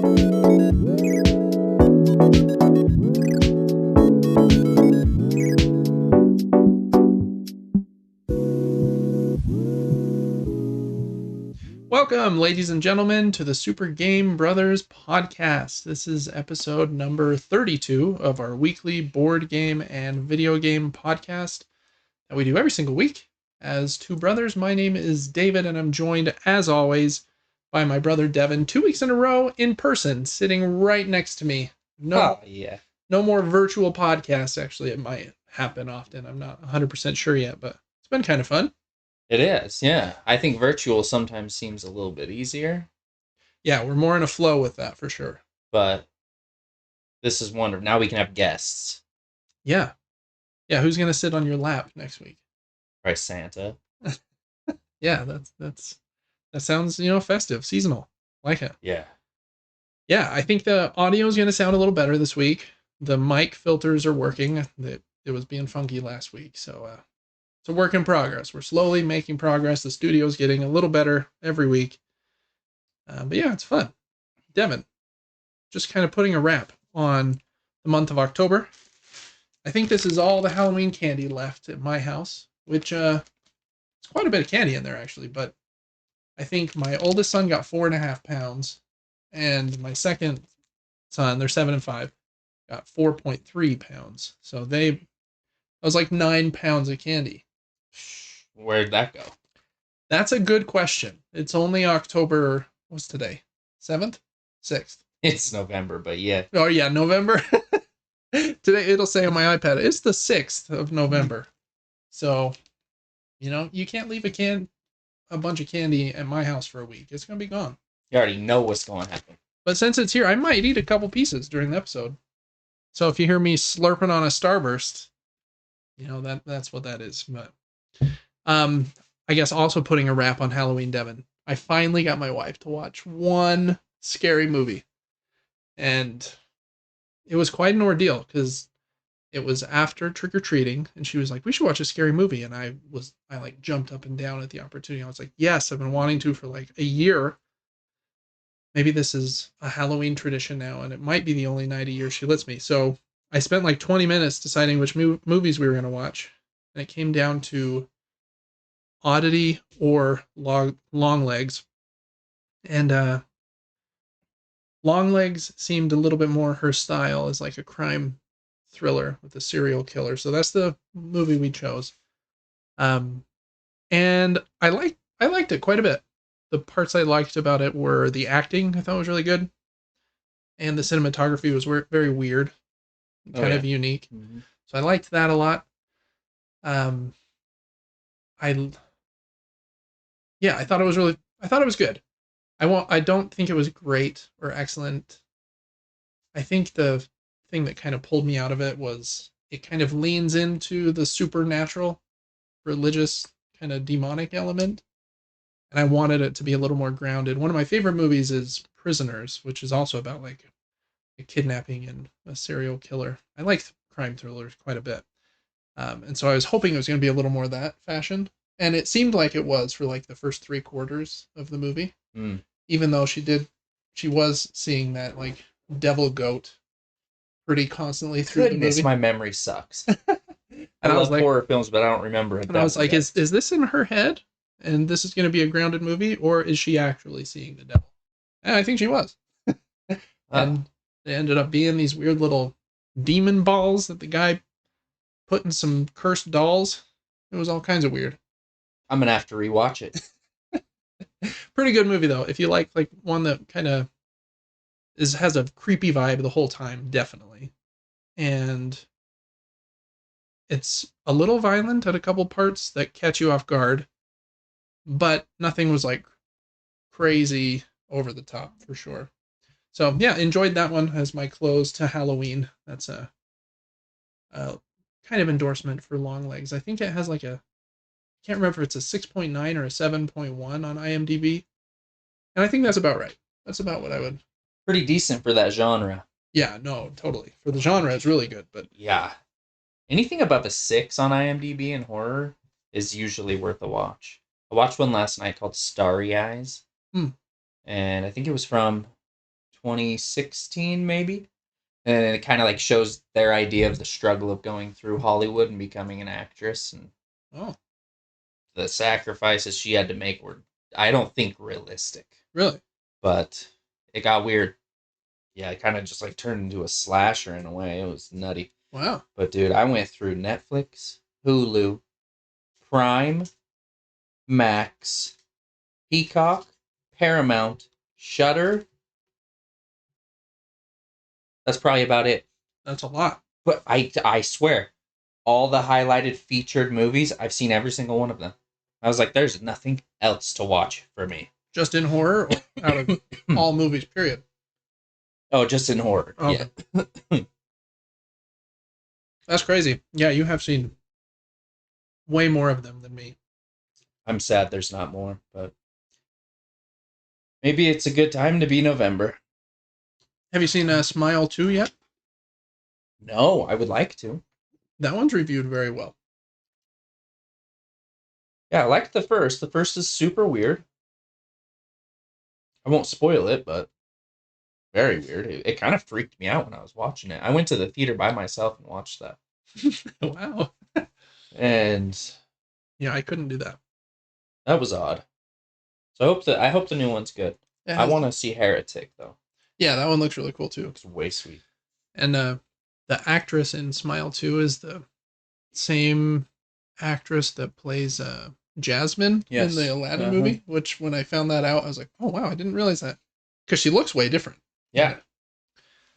Welcome, ladies and gentlemen, to the Super Game Brothers podcast. This is episode number 32 of our weekly board game and video game podcast that we do every single week. As two brothers, my name is David, and I'm joined, as always, by my brother Devin, 2 weeks in a row in person, sitting right next to me. No more virtual podcasts. Actually, it might happen often. I'm not 100% sure yet, but it's been kind of fun. It is, yeah. I think virtual sometimes seems a little bit easier. Yeah, we're more in a flow with that for sure. But this is wonderful. Now we can have guests. Yeah. Yeah, who's going to sit on your lap next week? Right, Santa. Yeah, that sounds, festive, seasonal. Like it. Yeah. Yeah, I think the audio is going to sound a little better this week. The mic filters are working. It was being funky last week, so it's a work in progress. We're slowly making progress. The studio's getting a little better every week. But yeah, it's fun. Devin, just kind of putting a wrap on the month of October. I think this is all the Halloween candy left at my house, which it's quite a bit of candy in there, actually. But I think my oldest son got 4.5 pounds, and my second son, they're 7 and 5, got 4.3 pounds. So that was like 9 pounds of candy. Where'd that go? That's a good question. It's only October, what's today? 7th? 6th? It's November, but yeah. Oh, yeah, November. Today, it'll say on my iPad, it's the 6th of November. So, you can't leave a bunch of candy at my house for a week. It's going to be gone. You already know what's going to happen. But since it's here, I might eat a couple pieces during the episode. So if you hear me slurping on a Starburst, that's what that is. But I guess also putting a wrap on Halloween, Devin. I finally got my wife to watch one scary movie. And it was quite an ordeal because it was after trick-or-treating, and she was like, we should watch a scary movie. And I jumped up and down at the opportunity. I was like, yes, I've been wanting to for like a year. Maybe this is a Halloween tradition now, and it might be the only night a year she lets me. So I spent like 20 minutes deciding which movies we were going to watch. And it came down to Oddity or Longlegs. And Longlegs seemed a little bit more her style as like a crime thriller with a serial killer. So that's the movie we chose. And I liked it quite a bit. The parts I liked about it were the acting, I thought was really good. And the cinematography was very weird, kind of unique. Mm-hmm. So I liked that a lot. I thought it was good. I don't think it was great or excellent. I think the thing that kind of pulled me out of it was it kind of leans into the supernatural, religious, kind of demonic element. And I wanted it to be a little more grounded. One of my favorite movies is Prisoners, which is also about like a kidnapping and a serial killer. I like crime thrillers quite a bit. And so I was hoping it was going to be a little more that fashion. And it seemed like it was for like the first 3/4 of the movie. Even though she was seeing that like devil goat pretty constantly through the movie. My memory sucks. I love horror films, but I don't remember it. And I was like, is this in her head? And this is going to be a grounded movie, or is she actually seeing the devil? And I think she was. And they ended up being these weird little demon balls that the guy put in some cursed dolls. It was all kinds of weird. I'm going to have to rewatch it. Pretty good movie, though. If you like one that kind of has a creepy vibe the whole time, definitely. And it's a little violent at a couple parts that catch you off guard. But nothing was like crazy over the top for sure. So yeah, enjoyed that one as my close to Halloween. That's a kind of endorsement for Longlegs. I think it has like I can't remember if it's a 6.9 or a 7.1 on IMDb. And I think that's about right. That's about what I would. Pretty decent for that genre. Yeah, no, totally. For the genre, it's really good, but yeah. Anything above a 6 on IMDb in horror is usually worth a watch. I watched one last night called Starry Eyes. And I think it was from 2016 maybe. And it kind of like shows their idea of the struggle of going through Hollywood and becoming an actress, and the sacrifices she had to make were, I don't think, realistic. Really? But it got weird. Yeah, it kind of just like turned into a slasher in a way. It was nutty. Wow. But dude, I went through Netflix, Hulu, Prime, Max, Peacock, Paramount, Shudder. That's probably about it. That's a lot. But I swear, all the highlighted featured movies, I've seen every single one of them. I was like, there's nothing else to watch for me. Just in horror or out of all movies, period? Oh, just in horror. Okay. Yeah. That's crazy. Yeah, you have seen way more of them than me. I'm sad there's not more, but maybe it's a good time to be November. Have you seen Smile 2 yet? No, I would like to. That one's reviewed very well. Yeah, I liked the first. The first is super weird. I won't spoil it, but very weird. It kind of freaked me out when I was watching it. I went to the theater by myself and watched that. Wow. And yeah, I couldn't do that. That was odd. So I hope the new one's good. I want to see Heretic though. Yeah, that one looks really cool too. It's way sweet. And the actress in Smile 2 is the same actress that plays Jasmine in the Aladdin movie, which when I found that out, I was like, oh wow, I didn't realize that. Because she looks way different. Yeah.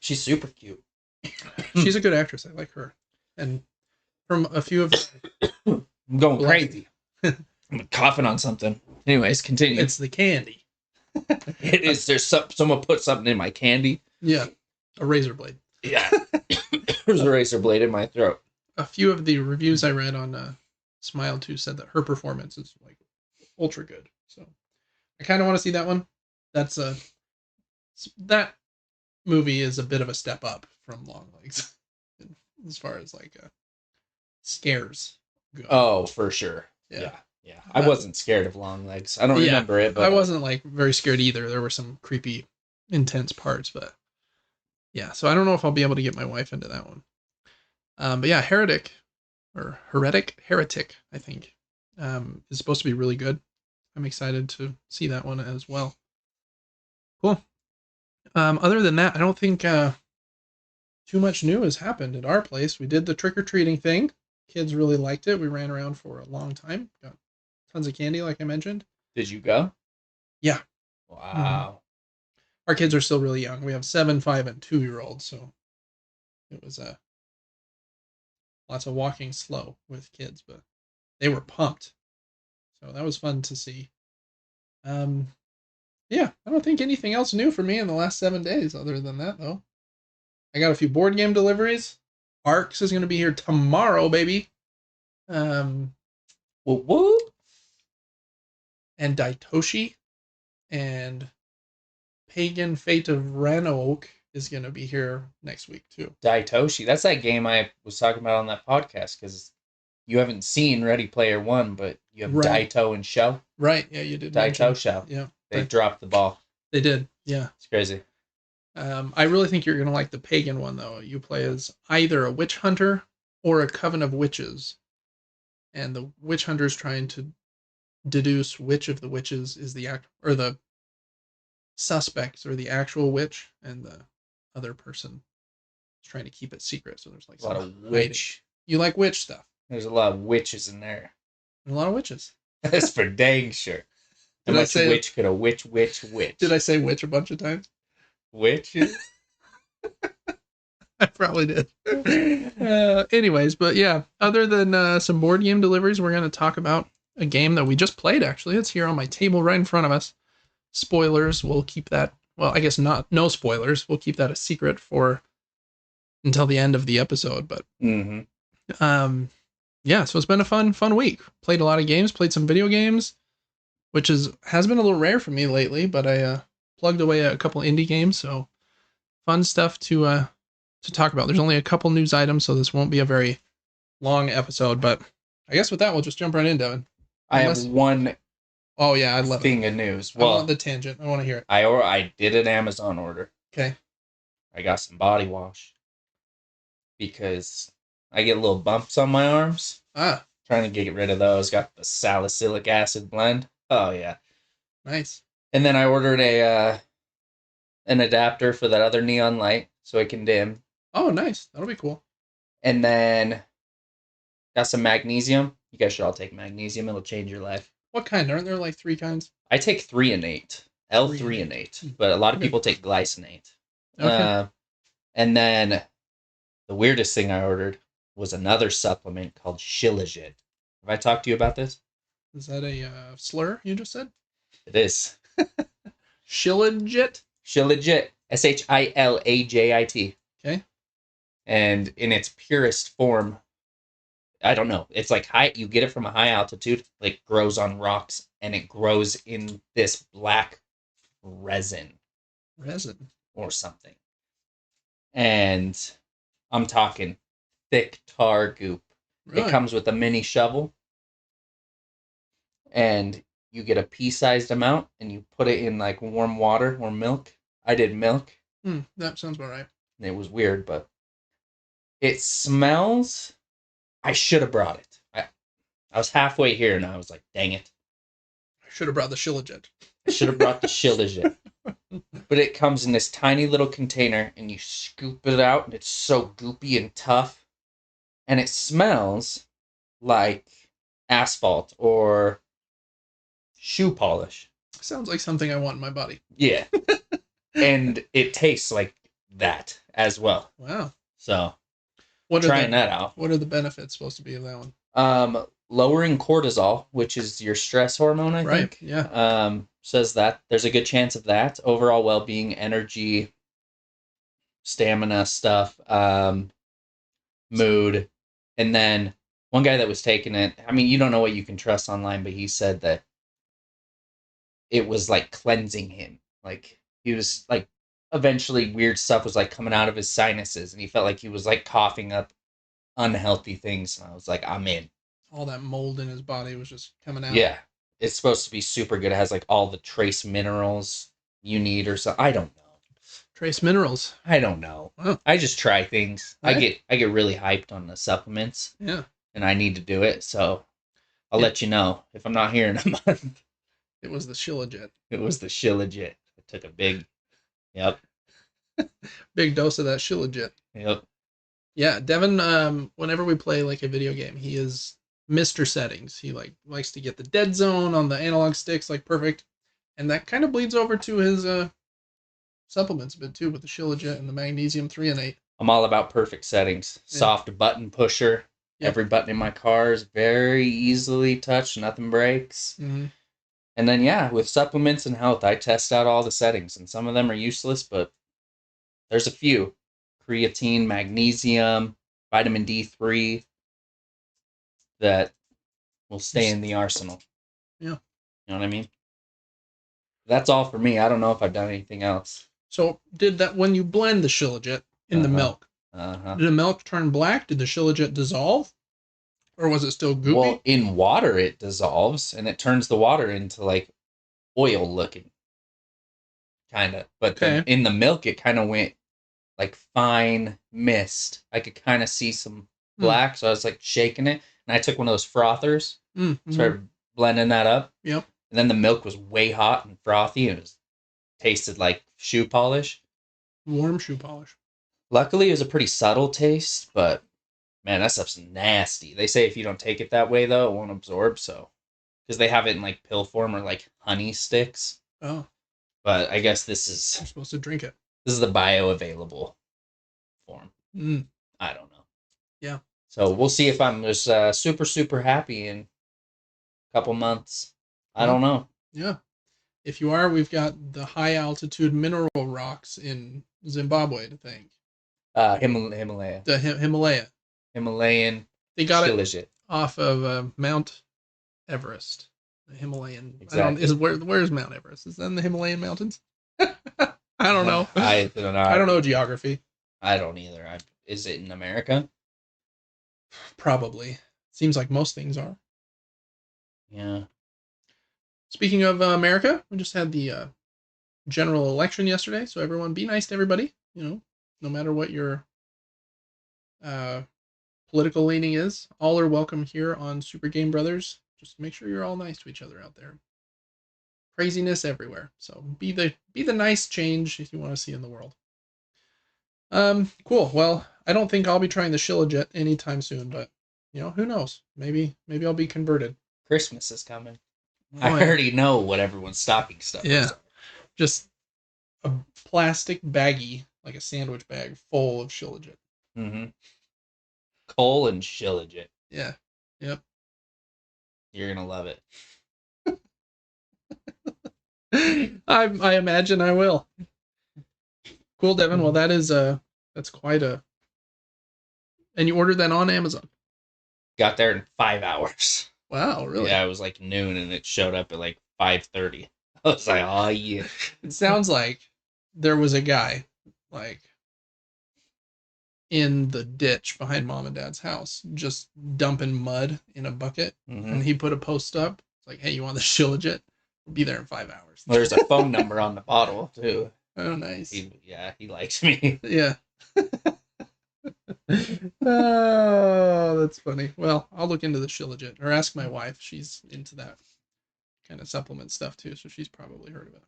She's super cute. She's a good actress. I like her. And from a few of I'm going crazy. I'm coughing on something. Anyways, continue. It's the candy. It is. There's someone put something in my candy. Yeah. A razor blade. Yeah. There's a razor blade in my throat. A few of the reviews I read on Smile 2 said that her performance is like ultra good. So I kind of want to see that one. That's that movie is a bit of a step up from Longlegs as far as like scares go. Oh, for sure. Yeah. I wasn't scared of Longlegs. I don't remember it, but I wasn't like very scared either. There were some creepy, intense parts, but yeah. So I don't know if I'll be able to get my wife into that one. But yeah, Heretic, I think, is supposed to be really good. I'm excited to see that one as well. Cool. Other than that, I don't think too much new has happened at our place. We did the trick-or-treating thing. Kids really liked it. We ran around for a long time. Got tons of candy, like I mentioned. Did you go? Yeah. Wow. Mm-hmm. Our kids are still really young. We have 7, 5, and 2-year-olds, so it was lots of walking slow with kids, but they were pumped. So that was fun to see. Yeah, I don't think anything else new for me in the last 7 days other than that, though. I got a few board game deliveries. Arcs is going to be here tomorrow, baby. Whoop. And Daitoshi and Pagan Fate of Rannoak is going to be here next week, too. Daitoshi. That's that game I was talking about on that podcast, because you haven't seen Ready Player One, but you have Daito and Show. Right, yeah, you did. Daito Show. Yeah. They dropped the ball. They did, yeah. It's crazy. I really think you're going to like the Pagan one, though. You play as either a witch hunter or a coven of witches. And the witch hunter is trying to deduce which of the witches is the or the suspects or the actual witch, and the other person is trying to keep it secret. So there's like a lot of witch. You like witch stuff? There's a lot of witches in there. A lot of witches. That's for dang sure. How much witch could a witch? Did I say witch a bunch of times? Witches? I probably did. Anyways, but yeah, other than some board game deliveries, we're going to talk about a game that we just played, actually. It's here on my table right in front of us. Spoilers, we'll keep that, well, I guess no spoilers. We'll keep that a secret for until the end of the episode, but yeah, so it's been a fun week. Played a lot of games, played some video games, which has been a little rare for me lately, but I plugged away a couple indie games, so fun stuff to talk about. There's only a couple news items, so this won't be a very long episode, but I guess with that, we'll just jump right in, Devin. I have one I love thing of news. Well, I want the tangent. I want to hear it. I did an Amazon order. Okay. I got some body wash because I get little bumps on my arms. Ah. Trying to get rid of those. Got the salicylic acid blend. Oh yeah. Nice. And then I ordered an adapter for that other neon light so it can dim. Oh, nice. That'll be cool. And then got some magnesium. You guys should all take magnesium. It'll change your life. What kind? Aren't there like 3 kinds? I take 3-8. L-3-8. But a lot of people take glycinate. Okay. And then the weirdest thing I ordered was another supplement called Shilajit. Have I talked to you about this? Is that a slur you just said? It is. Shilajit? Shilajit. Shilajit. Okay. And in its purest form, I don't know. It's like you get it from a high altitude, like grows on rocks, and it grows in this black resin. Resin. Or something. And I'm talking thick tar goop. Really? It comes with a mini shovel. And you get a pea-sized amount, and you put it in like warm water or milk. I did milk. That sounds about right. And it was weird, but it smells. I should have brought it. I was halfway here, and I was like, dang it. I should have brought the Shilajit. I should have brought the Shilajit. But it comes in this tiny little container, and you scoop it out, and it's so goopy and tough. And it smells like asphalt or shoe polish. Sounds like something I want in my body. Yeah. And it tastes like that as well. Wow. So, trying that out. What are the benefits supposed to be of that one? Lowering cortisol, which is your stress hormone, I think. Yeah. Says that there's a good chance of that. Overall well-being, energy, stamina stuff, mood. And then one guy that was taking it, I mean, you don't know what you can trust online, but he said that it was like cleansing him. Like he was like, eventually weird stuff was like coming out of his sinuses, and he felt like he was like coughing up unhealthy things. And I was like, I'm in. All that mold in his body was just coming out. Yeah. It's supposed to be super good. It has like all the trace minerals you need or something. I don't know. Trace minerals. I don't know. Wow. I just try things. Right. I get really hyped on the supplements. Yeah. And I need to do it. So I'll let you know if I'm not here in a month. It was the Shilajit. It was the Shilajit. I took a big, big dose of that Shilajit. Yep. Yeah, Devin, whenever we play like a video game, he is Mr. Settings. He likes to get the dead zone on the analog sticks like perfect. And that kind of bleeds over to his supplements a bit too, with the Shilajit and the magnesium 3-8. I'm all about perfect settings. Yeah. Soft button pusher. Yep. Every button in my car is very easily touched. Nothing breaks. Mm-hmm. And then, yeah, with supplements and health, I test out all the settings. And some of them are useless, but there's a few. Creatine, magnesium, vitamin D3 that will stay in the arsenal. Yeah. You know what I mean? That's all for me. I don't know if I've done anything else. So did that, when you blend the Shilajit in the milk, did the milk turn black? Did the Shilajit dissolve? Or was it still goopy? Well, in water it dissolves, and it turns the water into like oil looking. Kind of. But then in the milk it kind of went like fine mist. I could kind of see some black, so I was like shaking it, and I took one of those frothers, started blending that up. Yep. And then the milk was way hot and frothy, and it tasted like shoe polish. Warm shoe polish. Luckily, it was a pretty subtle taste, but man, that stuff's nasty. They say if you don't take it that way, though, it won't absorb, so. Because they have it in like pill form or like honey sticks. Oh. But I guess this is. You're supposed to drink it. This is the bioavailable form. I don't know. Yeah. So we'll see if I'm just super, super happy in a couple months. I don't know. Yeah. If you are, we've got the high altitude mineral rocks in Zimbabwe to thank. Himalaya. The Himalaya. Himalayan. They got it off of Mount Everest. The Himalayan. Exactly. Where's Mount Everest? Is that in the Himalayan mountains? I don't know. I don't know. I don't know geography. I don't either. Is it in America? Probably. Seems like most things are. Yeah. Speaking of America, we just had the general election yesterday, so everyone be nice to everybody. No matter what your uh, political leaning is, all are welcome here on Super Game Brothers. Just make sure you're all nice to each other out there. Craziness everywhere, so be the nice change if you want to see in the world. Cool. Well, I don't think I'll be trying the Shilajit anytime soon, but who knows? Maybe I'll be converted. Christmas is coming. I already know what everyone's stocking stuffers are. Just a plastic baggie, like a sandwich bag, full of Shilajit. Mm-hmm. Coal and Shilajit. Yeah. Yep. You're gonna love it. I imagine I will. Cool, Devin. Well, that's quite a. And you ordered that on Amazon? Got there in 5 hours. Wow, really? Yeah, it was like noon, and it showed up at like 5:30. I was like, oh yeah. It sounds like there was a guy like in the ditch behind mom and dad's house, just dumping mud in a bucket, and he put a post up. It's like, hey, you want the Shilajit? We'll be there in 5 hours. Well, there's a phone number on the bottle too. Oh, nice. He likes me. Yeah. Oh, that's funny. Well, I'll look into the Shilajit, or ask my wife. She's into that kind of supplement stuff too, so she's probably heard of it.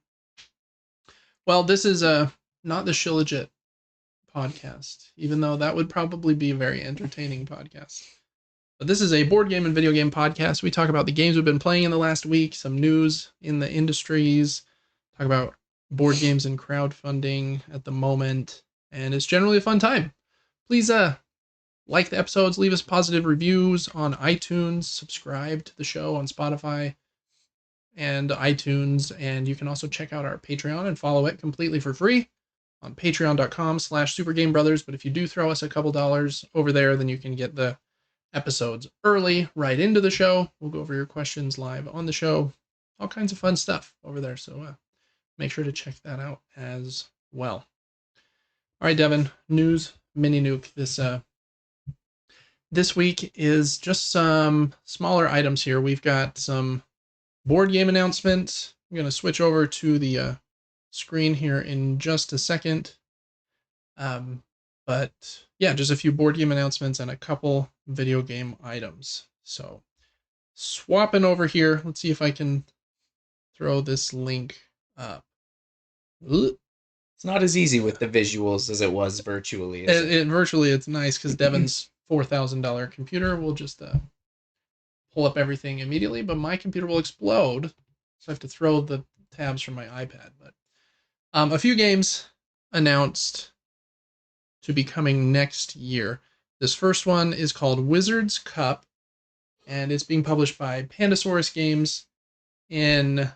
Well, this is not the Shilajit podcast, even though that would probably be a very entertaining podcast. But this is a board game and video game podcast. We talk about the games we've been playing in the last week, some news in the industries, talk about board games and crowdfunding at the moment, and it's generally a fun time. Please like the episodes, leave us positive reviews on iTunes, subscribe to the show on Spotify and iTunes, and you can also check out our Patreon and follow it completely for free on patreon.com/supergamebrothers. But if you do throw us a couple dollars over there, then you can get the episodes early right into the show. We'll go over your questions live on the show. All kinds of fun stuff over there. So make sure to check that out as well. All right, Devin, news mini nuke. This week is just some smaller items here. We've got some board game announcements. I'm going to switch over to the screen here in just a second. But yeah, just a few board game announcements and a couple video game items. So swapping over here, let's see if I can throw this link up. It's not as easy with the visuals as it was virtually. Virtually, it's nice because Devin's $4,000 computer will just pull up everything immediately, but my computer will explode, so I have to throw the tabs from my iPad. But a few games announced to be coming next year. This first one is called Wizard's Cup, and it's being published by Pandasaurus Games in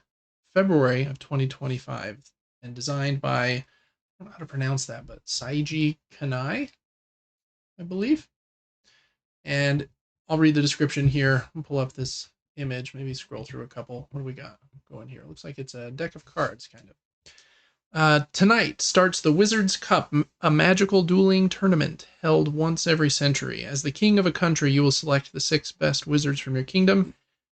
February of 2025, and designed by, I don't know how to pronounce that, but Saiji Kanai, I believe. And I'll read the description here and pull up this image, maybe scroll through a couple. What do we got going here? Looks like it's a deck of cards, kind of. Tonight starts the Wizard's Cup, a magical dueling tournament held once every century. As the king of a country, you will select the 6 best wizards from your kingdom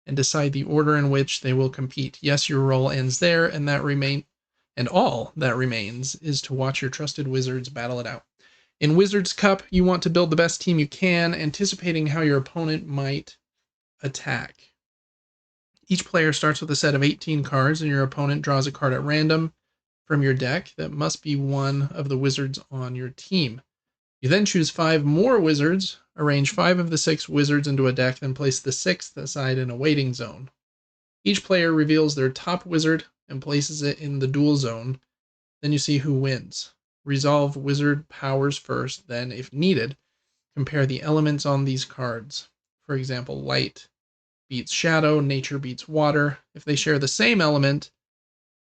and decide the order in which they will compete. Yes, your role ends there, and all that remains is to watch your trusted wizards battle it out. In Wizard's Cup, you want to build the best team you can, anticipating how your opponent might attack. Each player starts with a set of 18 cards, and your opponent draws a card at random from your deck that must be one of the wizards on your team. You then choose 5 more wizards, arrange 5 of the 6 wizards into a deck, then place the 6th aside in a waiting zone. Each player reveals their top wizard and places it in the duel zone. Then you see who wins. Resolve wizard powers first, then, if needed, compare the elements on these cards. For example, light beats shadow, nature beats water. If they share the same element,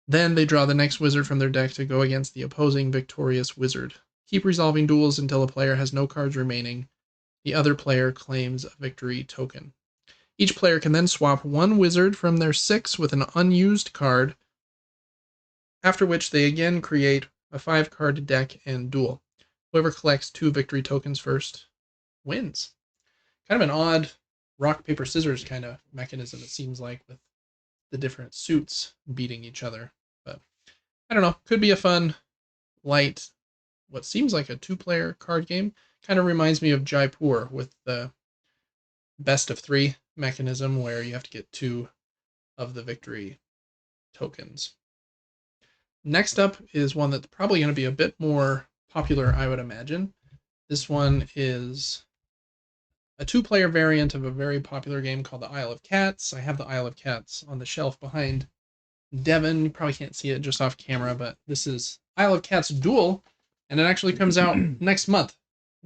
then they draw the next wizard from their deck to go against the opposing victorious wizard. Keep resolving duels until a player has no cards remaining. The other player claims a victory token. Each player can then swap 1 wizard from their 6 with an unused card, after which they again create a 5-card deck and duel. Whoever collects 2 victory tokens first wins. Kind of an odd rock, paper, scissors kind of mechanism, it seems like, with the different suits beating each other. But I don't know. Could be a fun, light, what seems like a 2-player card game. Kind of reminds me of Jaipur with the best of 3 mechanism where you have to get 2 of the victory tokens. Next up is one that's probably going to be a bit more popular, I would imagine. This one is a 2-player variant of a very popular game called the Isle of Cats. I have the Isle of Cats on the shelf behind Devin. You probably can't see it just off camera, but this is Isle of Cats Duel, and it actually comes out next month,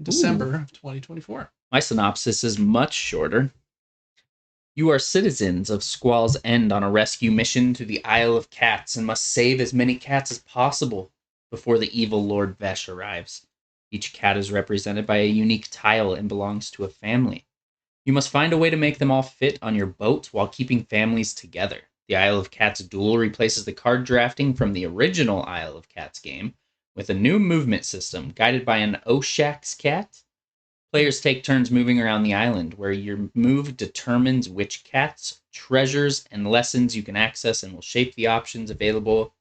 December of 2024. My synopsis is much shorter. You are citizens of Squall's End on a rescue mission to the Isle of Cats and must save as many cats as possible before the evil Lord Vesh arrives. Each cat is represented by a unique tile and belongs to a family. You must find a way to make them all fit on your boat while keeping families together. The Isle of Cats Duel replaces the card drafting from the original Isle of Cats game with a new movement system guided by an Oshax cat. Players take turns moving around the island, where your move determines which cats, treasures, and lessons you can access and will shape the options available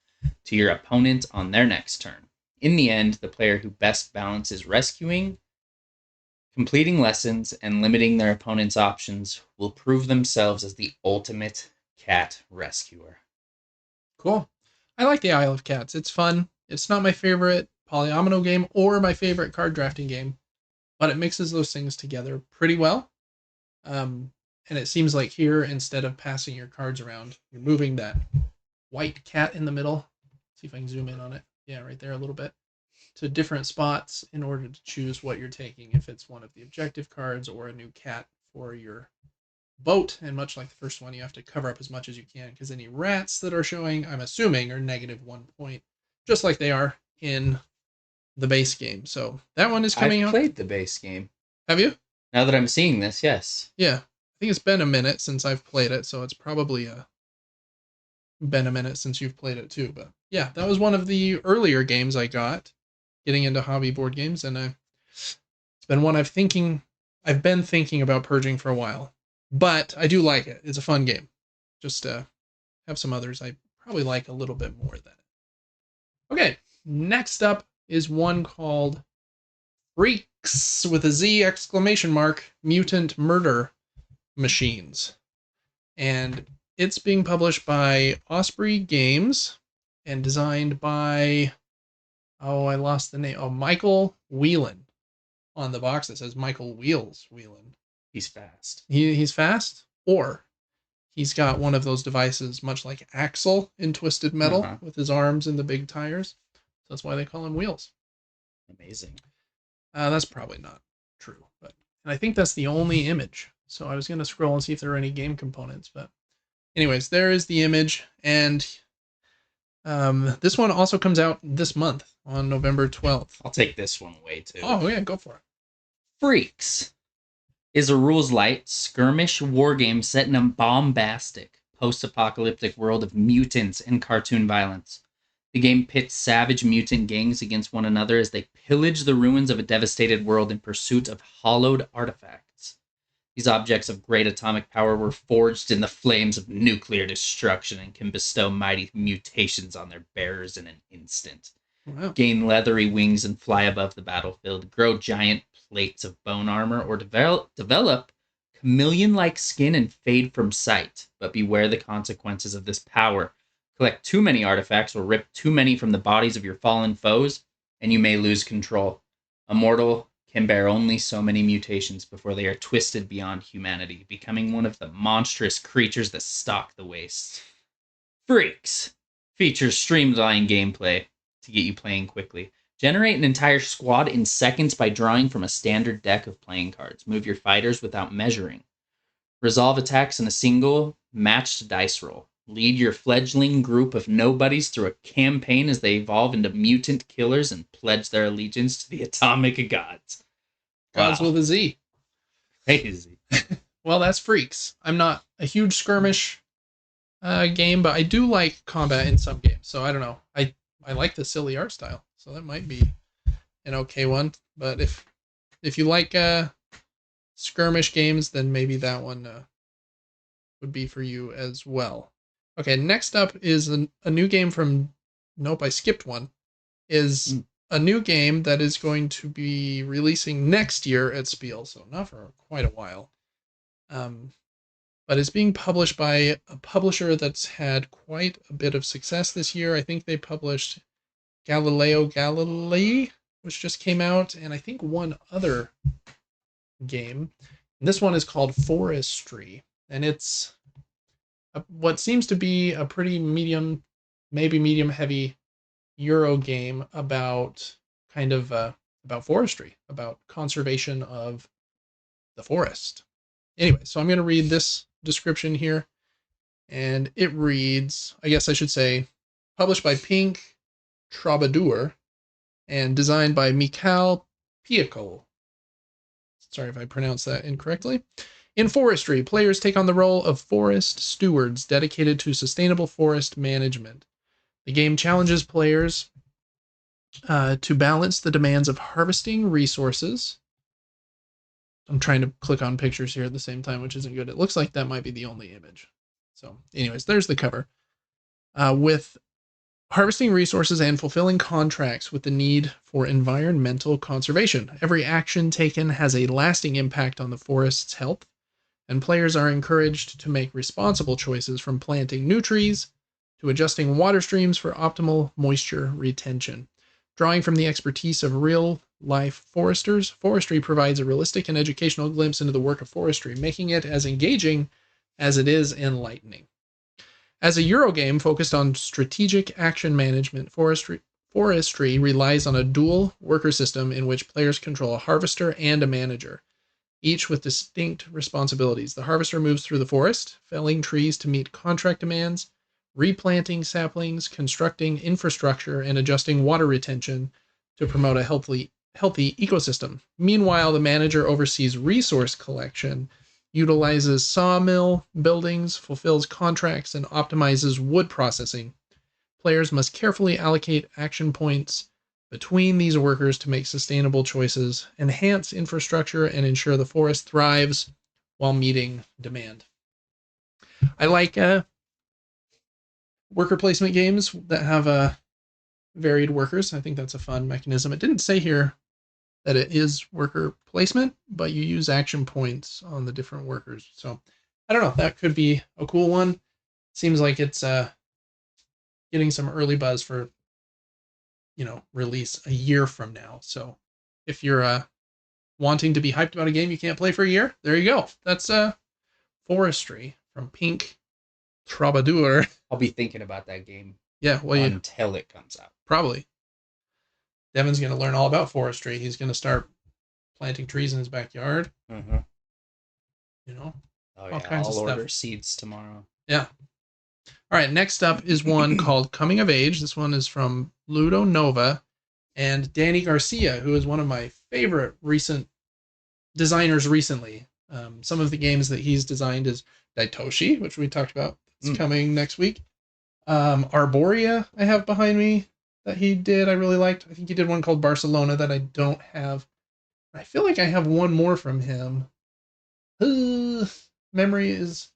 to your opponent on their next turn. In the end, the player who best balances rescuing, completing lessons, and limiting their opponent's options will prove themselves as the ultimate cat rescuer. Cool. I like the Isle of Cats. It's fun. It's not my favorite polyomino game or my favorite card drafting game, but it mixes those things together pretty well. And it seems like here, instead of passing your cards around, you're moving that white cat in the middle. See if I can zoom in on it. Yeah, right there a little bit. To different spots in order to choose what you're taking, if it's one of the objective cards or a new cat for your boat. And much like the first one, you have to cover up as much as you can, because any rats that are showing, I'm assuming, are -1 point, just like they are in the base game. So that one is coming out. I've played the base game. Have you? Now that I'm seeing this, yes. Yeah. I think it's been a minute since I've played it, so it's probably been a minute since you've played it too. But yeah, that was one of the earlier games I got getting into hobby board games, and it's been one I've been thinking about purging for a while. But I do like it. It's a fun game. Just have some others I probably like a little bit more than it. Okay, next up is one called Freaks with a Z exclamation mark Mutant Murder Machines. And it's being published by Osprey Games and designed by, I lost the name. Oh, Michael Whelan. On the box it says Michael Wheels Whelan. He's fast. He's fast, or he's got one of those devices much like Axel in Twisted Metal with his arms and the big tires. So that's why they call him Wheels. Amazing. That's probably not true, and I think that's the only image. So I was going to scroll and see if there are any game components, but anyways, there is the image, and this one also comes out this month on November 12th. I'll take this one away too. Oh yeah, go for it. Freaks is a rules-light skirmish wargame set in a bombastic post-apocalyptic world of mutants and cartoon violence. The game pits savage mutant gangs against one another as they pillage the ruins of a devastated world in pursuit of hollowed artifacts. These objects of great atomic power were forged in the flames of nuclear destruction and can bestow mighty mutations on their bearers in an instant. Wow. Gain leathery wings and fly above the battlefield, grow giant plates of bone armor, or develop chameleon-like skin and fade from sight. But beware the consequences of this power. Collect too many artifacts or rip too many from the bodies of your fallen foes, and you may lose control. A mortal can bear only so many mutations before they are twisted beyond humanity, becoming one of the monstrous creatures that stalk the wastes. Freaks features streamlined gameplay to get you playing quickly. Generate an entire squad in seconds by drawing from a standard deck of playing cards. Move your fighters without measuring. Resolve attacks in a single matched dice roll. Lead your fledgling group of nobodies through a campaign as they evolve into mutant killers and pledge their allegiance to the atomic gods. Gods with a Z. Crazy. Well, that's Freaks. I'm not a huge skirmish game, but I do like combat in some games. So I don't know. I like the silly art style, so that might be an okay one. But if you like skirmish games, then maybe that one would be for you as well. Okay, next up is a new game from Nope, I skipped one. Is a new game that is going to be releasing next year at Spiel, so not for quite a while. But it's being published by a publisher that's had quite a bit of success this year. I think they published Galileo Galilei, which just came out, and I think one other game. And this one is called Forestry, and it's what seems to be a pretty medium, maybe medium heavy Euro game about about forestry, about conservation of the forest. Anyway, so I'm going to read this description here, and it reads, I guess I should say, published by Pink Troubadour and designed by Mikhail Piekol. Sorry if I pronounced that incorrectly. In Forestry, players take on the role of forest stewards dedicated to sustainable forest management. The game challenges players to balance the demands of harvesting resources. I'm trying to click on pictures here at the same time, which isn't good. It looks like that might be the only image. So anyways, there's the cover. With harvesting resources and fulfilling contracts with the need for environmental conservation. Every action taken has a lasting impact on the forest's health, and players are encouraged to make responsible choices from planting new trees to adjusting water streams for optimal moisture retention. Drawing from the expertise of real-life foresters, Forestry provides a realistic and educational glimpse into the work of forestry, making it as engaging as it is enlightening. As a Euro game focused on strategic action management, Forestry relies on a dual worker system in which players control a harvester and a manager, each with distinct responsibilities. The harvester moves through the forest, felling trees to meet contract demands, replanting saplings, constructing infrastructure, and adjusting water retention to promote a healthy ecosystem. Meanwhile, the manager oversees resource collection, utilizes sawmill buildings, fulfills contracts, and optimizes wood processing. Players must carefully allocate action points between these workers to make sustainable choices, enhance infrastructure, and ensure the forest thrives while meeting demand. I like worker placement games that have varied workers. I think that's a fun mechanism. It didn't say here that it is worker placement, but you use action points on the different workers. So I don't know. That could be a cool one. Seems like it's getting some early buzz for, release a year from now. So if you're wanting to be hyped about a game you can't play for a year, there you go. That's Forestry from Pink Troubadour. I'll be thinking about that game. Yeah, well, until it comes out. Probably. Devin's going to learn all about forestry. He's going to start planting trees in his backyard. Mm-hmm. All kinds of stuff. I'll order seeds tomorrow. Yeah. All right, next up is one called Coming of Age. This one is from Ludo Nova and Danny Garcia, who is one of my favorite recent designers recently. Some of the games that he's designed is Daitoshi, which we talked about. It's coming next week. Arborea I have behind me that he did. I really liked. I think he did one called Barcelona that I don't have. I feel like I have one more from him. Memory is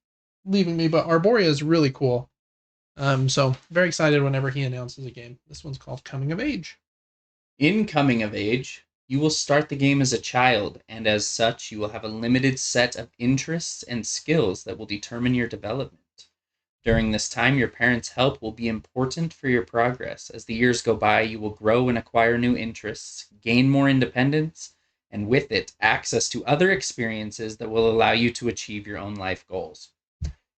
leaving me, but Arborea is really cool. So very excited whenever he announces a game. This one's called Coming of Age. In Coming of Age, you will start the game as a child, and as such, you will have a limited set of interests and skills that will determine your development. During this time, your parents' help will be important for your progress. As the years go by, you will grow and acquire new interests, gain more independence, and with it, access to other experiences that will allow you to achieve your own life goals.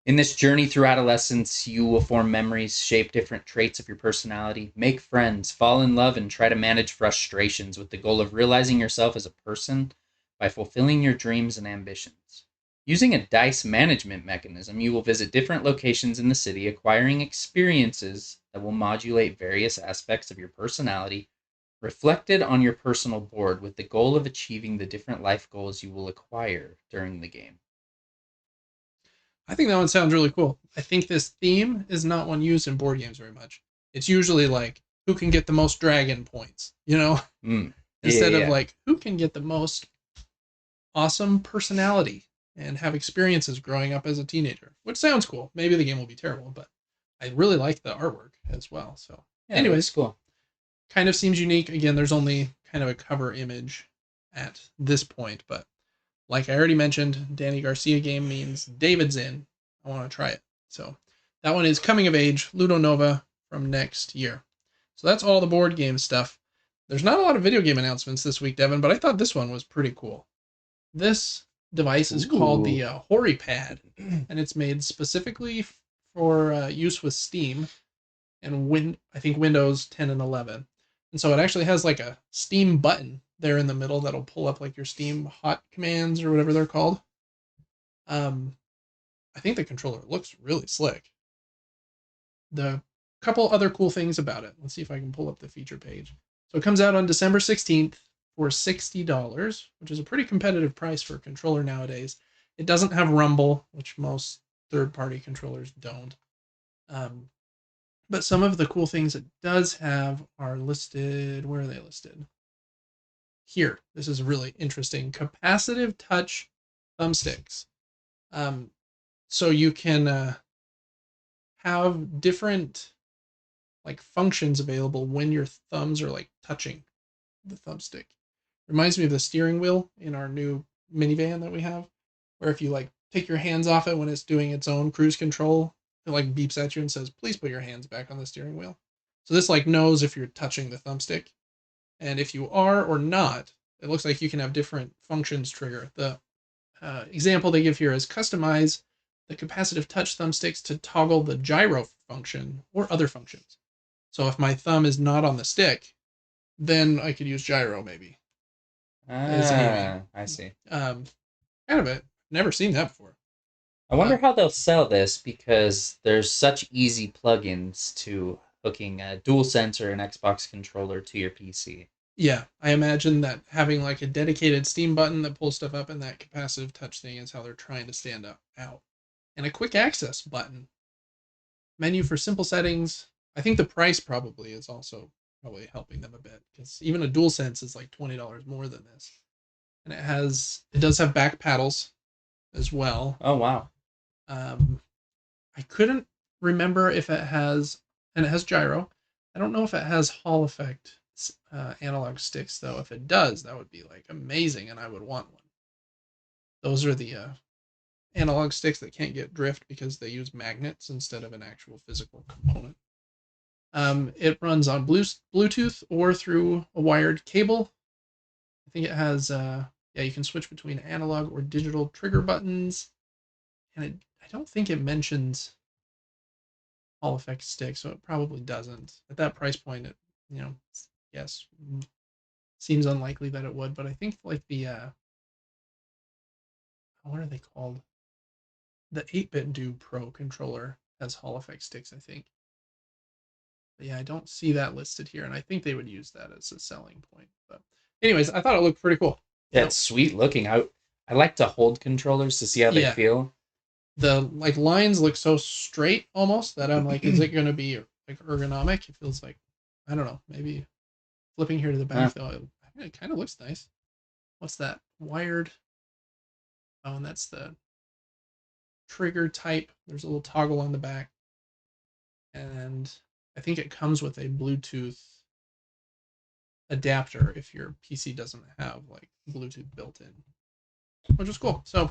In this journey through adolescence, you will form memories, shape different traits of your personality, make friends, fall in love, and try to manage frustrations with the goal of realizing yourself as a person by fulfilling your dreams and ambitions. Using a dice management mechanism, you will visit different locations in the city, acquiring experiences that will modulate various aspects of your personality, reflected on your personal board with the goal of achieving the different life goals you will acquire during the game. I think that one sounds really cool. I think this theme is not one used in board games very much. It's usually like, who can get the most dragon points, Instead of like, who can get the most awesome personality and have experiences growing up as a teenager, which sounds cool. Maybe the game will be terrible, but I really like the artwork as well. So Yeah, it looks Anyways, cool. kind of seems unique. Again, there's only kind of a cover image at this point, but like I already mentioned, Danny Garcia game means David's in. I want to try it. So that one is Coming of Age, Ludo Nova from next year. So that's all the board game stuff. There's not a lot of video game announcements this week, Devin, but I thought this one was pretty cool. This device is called the HoriPad, and it's made specifically for use with Steam and I think Windows 10 and 11. And so it actually has like a Steam button there in the middle that'll pull up like your Steam hot commands or whatever they're called. I think the controller looks really slick. The couple other cool things about it. Let's see if I can pull up the feature page. So it comes out on December 16th for $60, which is a pretty competitive price for a controller nowadays. It doesn't have Rumble, which most third-party controllers don't. But some of the cool things it does have are listed. Where are they listed? Here. This is really interesting. Capacitive touch thumbsticks. So you can have different like functions available when your thumbs are like touching the thumbstick. Reminds me of the steering wheel in our new minivan that we have, where if you like take your hands off it when it's doing its own cruise control, it like beeps at you and says, please put your hands back on the steering wheel. So this like knows if you're touching the thumbstick. And if you are or not, it looks like you can have different functions trigger. The example they give here is customize the capacitive touch thumbsticks to toggle the gyro function or other functions. So if my thumb is not on the stick, then I could use gyro maybe. I see. Kind of it. Never seen that before. I wonder how they'll sell this because there's such easy plugins to hooking a DualSense or an Xbox controller to your PC. Yeah, I imagine that having like a dedicated Steam button that pulls stuff up and that capacitive touch thing is how they're trying to stand out. And a quick access button. Menu for simple settings. I think the price probably is also probably helping them a bit because even a DualSense is like $20 more than this. And it does have back paddles as well. Oh wow. I couldn't remember if it has, and it has gyro. I don't know if it has Hall effect analog sticks though. If it does, that would be like amazing, and I would want one. Those are the analog sticks that can't get drift because they use magnets instead of an actual physical component. It runs on Bluetooth or through a wired cable. I think it has, you can switch between analog or digital trigger buttons. And I don't think it mentions Hall effect stick, so it probably doesn't. At that price point, it, yes, seems unlikely that it would, but I think like the, what are they called? The 8-bit Do Pro controller has Hall effect sticks, I think. But yeah, I don't see that listed here, and I think they would use that as a selling point. But anyways, I thought it looked pretty cool. Yeah, it's sweet looking. I like to hold controllers to see how they feel. The like lines look so straight almost that I'm like, is it going to be like ergonomic? It feels like, I don't know, maybe flipping here to the back though, it kind of looks nice. What's that? Wired. Oh, and that's the trigger type. There's a little toggle on the back. And I think it comes with a Bluetooth adapter if your PC doesn't have like Bluetooth built in, which is cool. So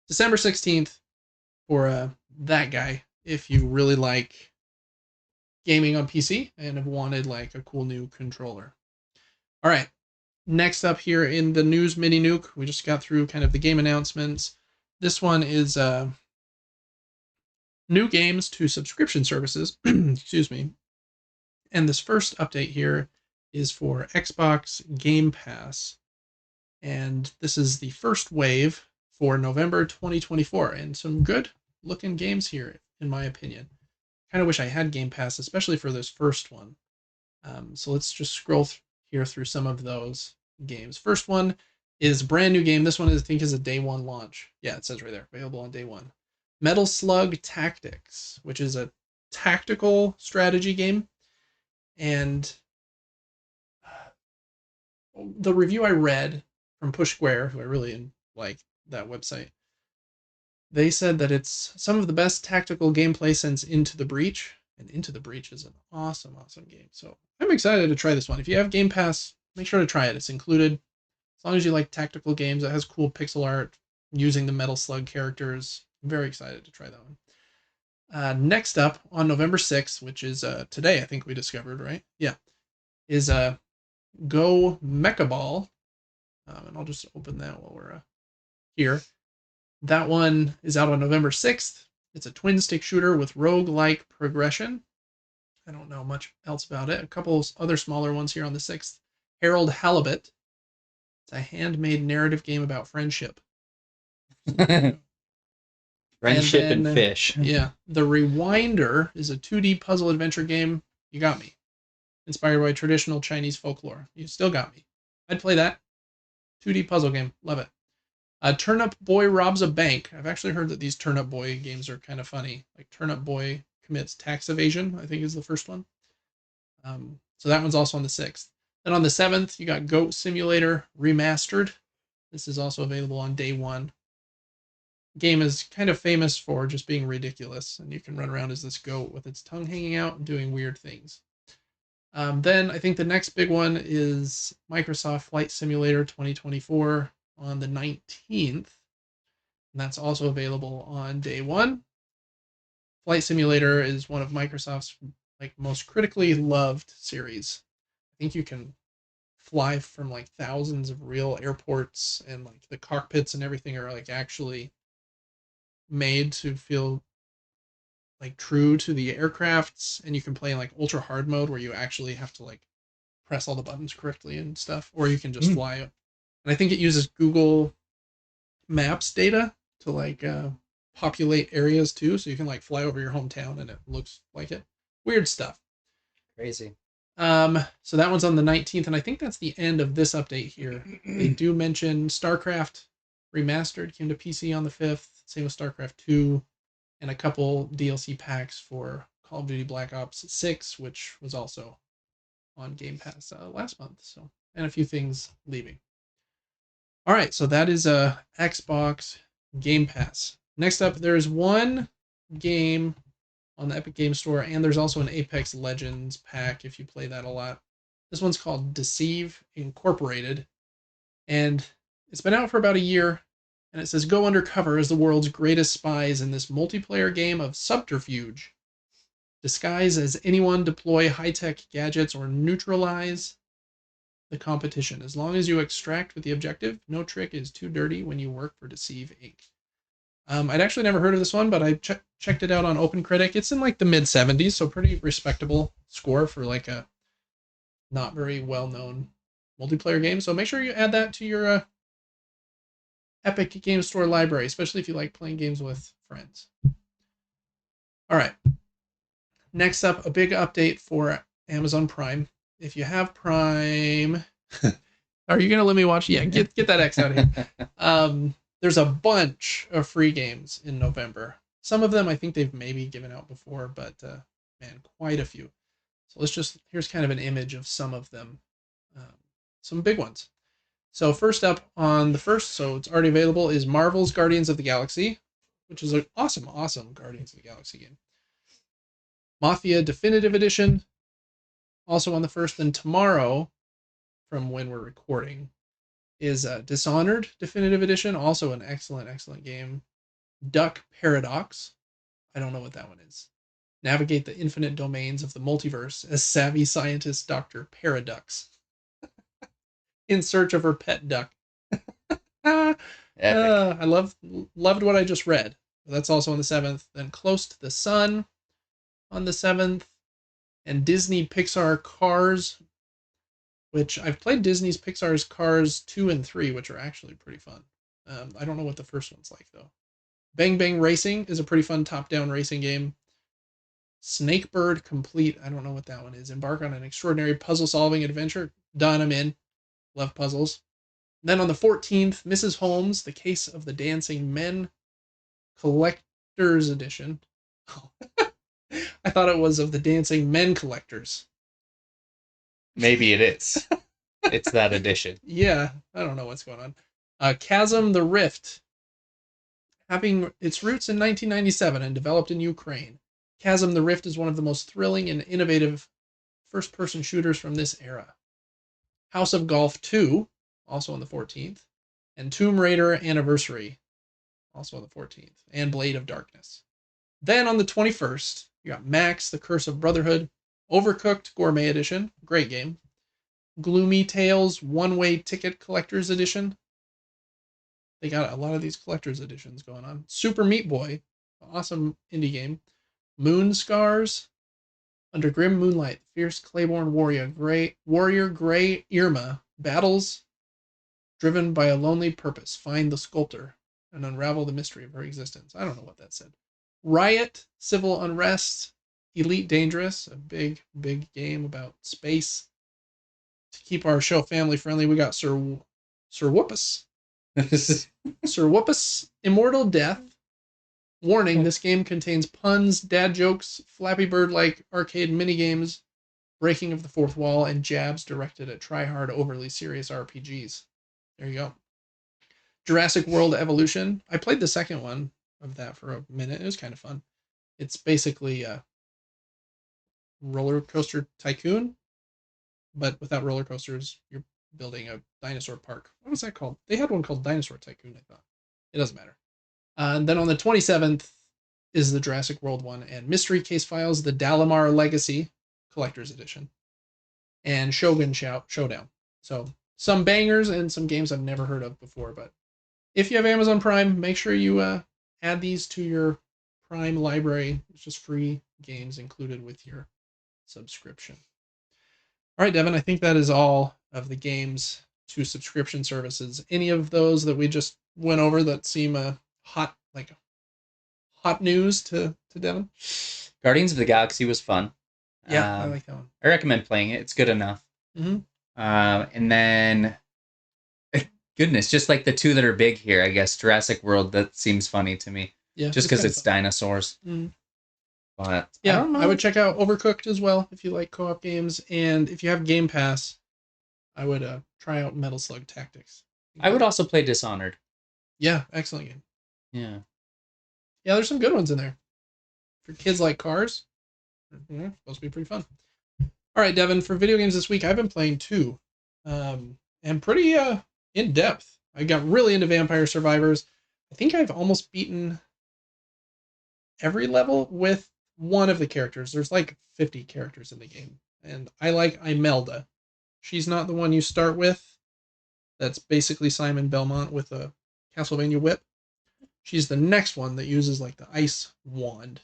December 16th for that guy, if you really like gaming on PC and have wanted like a cool new controller. All right, next up here in the news mini nuke, we just got through kind of the game announcements. This one is new games to subscription services. Excuse me. And this first update here is for Xbox Game Pass. And this is the first wave for November 2024. And some good looking games here, in my opinion. Kind of wish I had Game Pass, especially for this first one. So let's just scroll here through some of those games. First one is a brand new game. This one I think is a day one launch. Yeah, it says right there, available on day one. Metal Slug Tactics, which is a tactical strategy game. And the review I read from Push Square, who I really like that website, they said that it's some of the best tactical gameplay since Into the Breach. And Into the Breach is an awesome, awesome game. So I'm excited to try this one. If you have Game Pass, make sure to try it. It's included. As long as you like tactical games, it has cool pixel art using the Metal Slug characters. I'm very excited to try that one. Next up, on November 6th, which is today, I think we discovered, right? Yeah. Is Go Mecha Ball. And I'll just open that while we're here. That one is out on November 6th. It's a twin stick shooter with rogue-like progression. I don't know much else about it. A couple other smaller ones here on the 6th. Harold Halibut. It's a handmade narrative game about friendship. Friendship and fish. Yeah. The Rewinder is a 2D puzzle adventure game. You got me. Inspired by traditional Chinese folklore. You still got me. I'd play that. 2D puzzle game. Love it. Turnip Boy Robs a Bank. I've actually heard that these Turnip Boy games are kind of funny. Like Turnip Boy Commits Tax Evasion, I think is the first one. So that one's also on the 6th. Then on the 7th, you got Goat Simulator Remastered. This is also available on day one. Game is kind of famous for just being ridiculous, and you can run around as this goat with its tongue hanging out and doing weird things. Then I think the next big one is Microsoft Flight Simulator 2024 on the 19th. And that's also available on day one. Flight Simulator is one of Microsoft's most critically loved series. I think you can fly from thousands of real airports, and the cockpits and everything are actually made to feel true to the aircrafts, and you can play in ultra hard mode where you actually have to press all the buttons correctly and stuff, or you can just fly. And I think it uses Google Maps data to populate areas too, so you can fly over your hometown and it looks like it. Weird stuff. Crazy. So that one's on the 19th, and I think that's the end of this update here. They do mention StarCraft Remastered came to PC on the 5th, same with StarCraft 2, and a couple DLC packs for Call of Duty Black Ops 6, which was also on Game Pass last month. So, and a few things leaving. All right, so that is Xbox Game Pass. Next up, there's one game on the Epic Game Store, and there's also an Apex Legends pack if you play that a lot. This one's called Deceive Incorporated, and it's been out for about a year, and it says go undercover as the world's greatest spies in this multiplayer game of subterfuge. Disguise as anyone, deploy high-tech gadgets, or neutralize the competition. As long as you extract with the objective, no trick is too dirty when you work for Deceive Inc. I'd actually never heard of this one, but I checked it out on OpenCritic. It's in the mid-70s, so pretty respectable score for a not very well-known multiplayer game. So make sure you add that to your Epic Game Store library, especially if you like playing games with friends. All right. Next up, a big update for Amazon Prime. If you have Prime, are you gonna let me watch? Yeah, get that X out of here. There's a bunch of free games in November. Some of them I think they've maybe given out before, but man, quite a few. So here's kind of an image of some of them. Some big ones. So first up on the 1st, so it's already available, is Marvel's Guardians of the Galaxy, which is an awesome, awesome Guardians of the Galaxy game. Mafia Definitive Edition, also on the 1st. Then tomorrow, from when we're recording, is Dishonored Definitive Edition, also an excellent, excellent game. Duck Paradox, I don't know what that one is. Navigate the infinite domains of the multiverse as savvy scientist Dr. Paradox in search of her pet duck. I loved what I just read. That's also on the 7th. Then Close to the Sun on the 7th. And Disney Pixar Cars, which I've played Disney's Pixar's Cars 2 and 3, which are actually pretty fun. I don't know what the first one's like, though. Bang Bang Racing is a pretty fun top-down racing game. Snakebird Complete, I don't know what that one is. Embark on an extraordinary puzzle-solving adventure. Done, I'm in. Love puzzles. Then on the 14th, Mrs. Holmes, The Case of the Dancing Men Collector's Edition. I thought it was of the Dancing Men Collectors. Maybe it is. It's that edition. Yeah, I don't know what's going on. Chasm the Rift. Having its roots in 1997 and developed in Ukraine, Chasm the Rift is one of the most thrilling and innovative first-person shooters from this era. House of Golf 2, also on the 14th, and Tomb Raider Anniversary, also on the 14th, and Blade of Darkness. Then on the 21st, you got Max, The Curse of Brotherhood, Overcooked Gourmet Edition, great game. Gloomy Tales One-Way Ticket Collector's Edition. They got a lot of these collector's editions going on. Super Meat Boy, awesome indie game. Moon Scars, Under Grim Moonlight, Fierce Claiborne Warrior Grey Irma battles driven by a lonely purpose. Find the sculptor and unravel the mystery of her existence. I don't know what that said. Riot, Civil Unrest, Elite Dangerous, a big game about space. To keep our show family friendly, we got Sir Whoopus. Sir Whoopus, Immortal Death. Warning, this game contains puns, dad jokes, Flappy Bird-like arcade minigames, breaking of the fourth wall, and jabs directed at try-hard, overly serious RPGs. There you go. Jurassic World Evolution. I played the second one of that for a minute. It was kind of fun. It's basically a roller coaster tycoon, but without roller coasters, you're building a dinosaur park. What was that called? They had one called Dinosaur Tycoon, I thought. It doesn't matter. And then on the 27th is the Jurassic World one, and Mystery Case Files, the Dalamar Legacy Collector's Edition, and Shogun Showdown. So some bangers and some games I've never heard of before, but if you have Amazon Prime, make sure you add these to your Prime library. It's just free games included with your subscription. All right, Devin, I think that is all of the games to subscription services. Any of those that we just went over that seem hot news to Devin? Guardians of the Galaxy was fun. Yeah, I like that one. I recommend playing it. It's good enough. Mm-hmm. And then, goodness, just like the two that are big here, I guess Jurassic World. That seems funny to me. Yeah, just because it's dinosaurs. Mm-hmm. But yeah, I would check out Overcooked as well if you like co-op games, and if you have Game Pass, I would try out Metal Slug Tactics. I would also play Dishonored. Yeah, excellent game. Yeah, there's some good ones in there. For kids like cars, supposed to be pretty fun. All right, Devin, for video games this week, I've been playing two, and pretty in depth. I got really into Vampire Survivors. I think I've almost beaten every level with one of the characters. There's like 50 characters in the game, and I like Imelda. She's not the one you start with. That's basically Simon Belmont with a Castlevania whip. She's the next one that uses like the ice wand.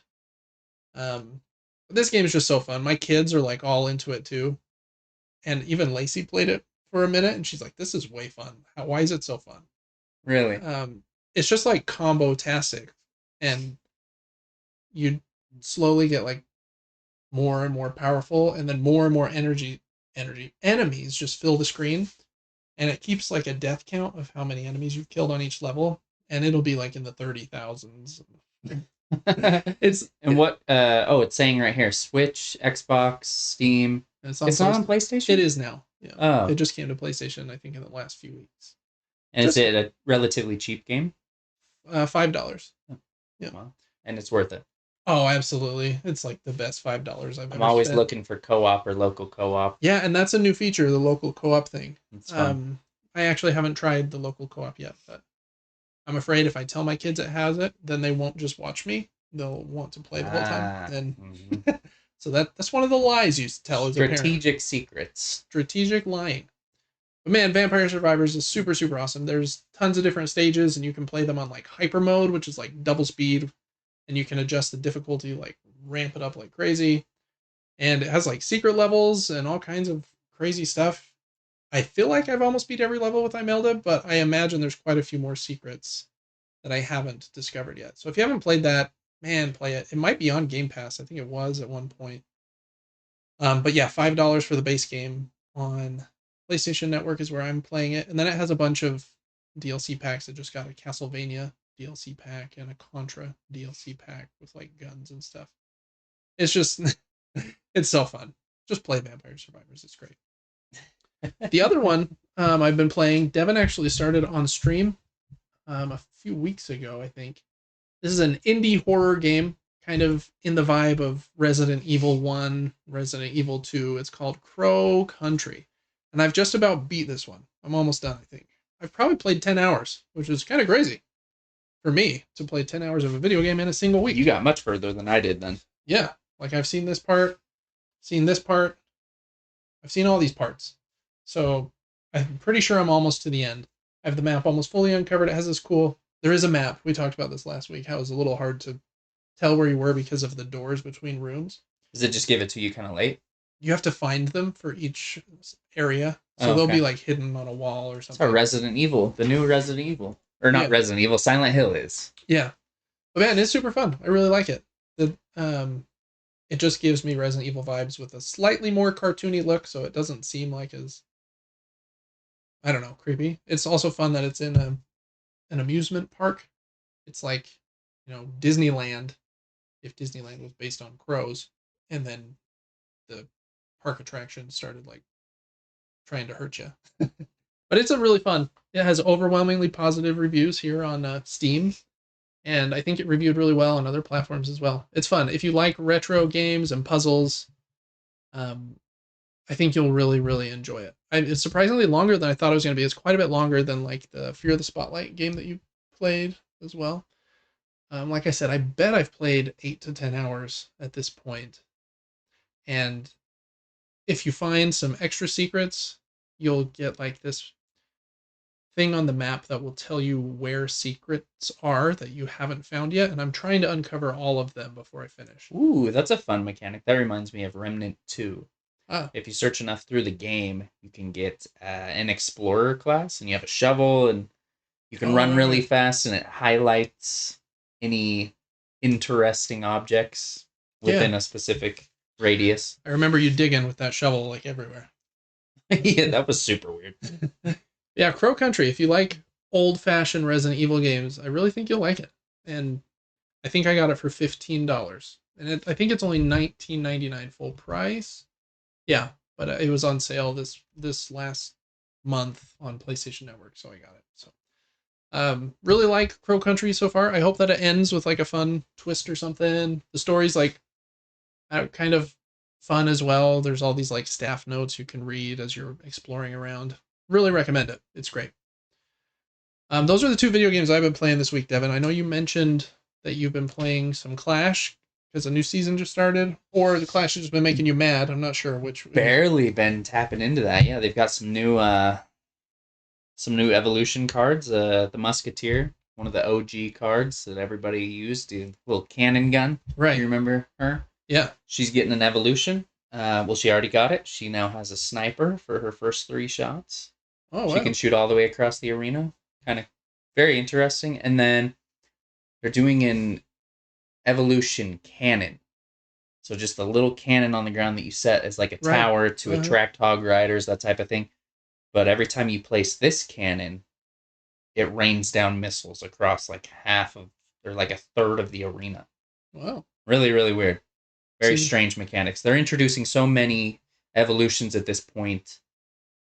This game is just so fun. My kids are like all into it too, and even Lacey played it for a minute, and she's like, "This is way fun. Why is it so fun?" Really? It's just like combo-tastic, and you slowly get like more and more powerful, and then more and more energy enemies just fill the screen, and it keeps like a death count of how many enemies you've killed on each level, and it'll be like in the 30,000s. It's saying right here, Switch, Xbox, Steam. It's not on PlayStation? It is now. Yeah. Oh. It just came to PlayStation, I think, in the last few weeks. And is it a relatively cheap game? $5. Yeah. Wow. And it's worth it. Oh, absolutely. It's like the best $5 I've ever I'm always spent. looking for co-op or local co-op. Yeah, and that's a new feature, the local co-op thing. It's fun. I actually haven't tried the local co-op yet, but I'm afraid if I tell my kids it has it, then they won't just watch me. They'll want to play the whole time. And so that's one of the lies you tell as a parent. Strategic secrets. Strategic lying. But man, Vampire Survivors is super, super awesome. There's tons of different stages, and you can play them on like hyper mode, which is like double speed, and you can adjust the difficulty, like ramp it up like crazy. And it has like secret levels and all kinds of crazy stuff. I feel like I've almost beat every level with Imelda, but I imagine there's quite a few more secrets that I haven't discovered yet. So if you haven't played that, man, play it. It might be on Game Pass. I think it was at one point. But yeah, $5 for the base game on PlayStation Network is where I'm playing it. And then it has a bunch of DLC packs. It just got a Castlevania DLC pack and a Contra DLC pack with like guns and stuff. It's just, it's so fun. Just play Vampire Survivors. It's great. The other one I've been playing, Devin actually started on stream a few weeks ago, I think. This is an indie horror game, kind of in the vibe of Resident Evil 1, Resident Evil 2. It's called Crow Country. And I've just about beat this one. I'm almost done, I think. I've probably played 10 hours, which is kind of crazy for me to play 10 hours of a video game in a single week. You got much further than I did then. Yeah. Like I've seen this part, seen this part. I've seen all these parts. So I'm pretty sure I'm almost to the end. I have the map almost fully uncovered. It has this cool... There is a map. We talked about this last week, how it was a little hard to tell where you were because of the doors between rooms. Does it just give it to you kind of late? You have to find them for each area. So they'll be like hidden on a wall or something. It's our Resident Evil, the new Resident Evil. Or not Resident Evil, Silent Hill is. Yeah. But man, it's super fun. I really like it. It just gives me Resident Evil vibes with a slightly more cartoony look, so it doesn't seem like as, I don't know, creepy. It's also fun that it's in an amusement park. It's like, Disneyland, if Disneyland was based on crows, and then the park attraction started like trying to hurt you. But it's a really fun. It has overwhelmingly positive reviews here on Steam, and I think it reviewed really well on other platforms as well. It's fun. If you like retro games and puzzles, I think you'll really, really enjoy it. It's surprisingly longer than I thought it was going to be. It's quite a bit longer than like the Fear the Spotlight game that you played as well. Like I said, I bet I've played 8 to 10 hours at this point. And if you find some extra secrets, you'll get like this thing on the map that will tell you where secrets are that you haven't found yet. And I'm trying to uncover all of them before I finish. Ooh, that's a fun mechanic. That reminds me of Remnant 2. Ah. If you search enough through the game, you can get an explorer class, and you have a shovel, and you can run really fast, and it highlights any interesting objects within a specific radius. I remember you digging with that shovel like everywhere. Yeah, that was super weird. Yeah, Crow Country. If you like old-fashioned Resident Evil games, I really think you'll like it. And I think I got it for $15. And I think it's only $19.99 full price. Yeah, but it was on sale this last month on PlayStation Network, so I got it. So, really like Crow Country so far. I hope that it ends with like a fun twist or something. The story's like kind of fun as well. There's all these like staff notes you can read as you're exploring around. Really recommend it. It's great. Those are the 2 video games I've been playing this week, Devin. I know you mentioned that you've been playing some Clash because a new season just started, or the Clash has just been making you mad. I'm not sure which. Barely been tapping into that. Yeah, they've got some new evolution cards. The Musketeer, one of the OG cards that everybody used, the little cannon gun. Right. You remember her? Yeah. She's getting an evolution. Well, she already got it. She now has a sniper for her first 3 shots. Oh, wow. She can shoot all the way across the arena. Kind of very interesting. And then they're doing an evolution cannon. So just a little cannon on the ground that you set as like a tower to attract hog riders, that type of thing. But every time you place this cannon, it rains down missiles across like half of, or like a third of the arena. Wow. Really, really weird. Very strange mechanics. They're introducing so many evolutions at this point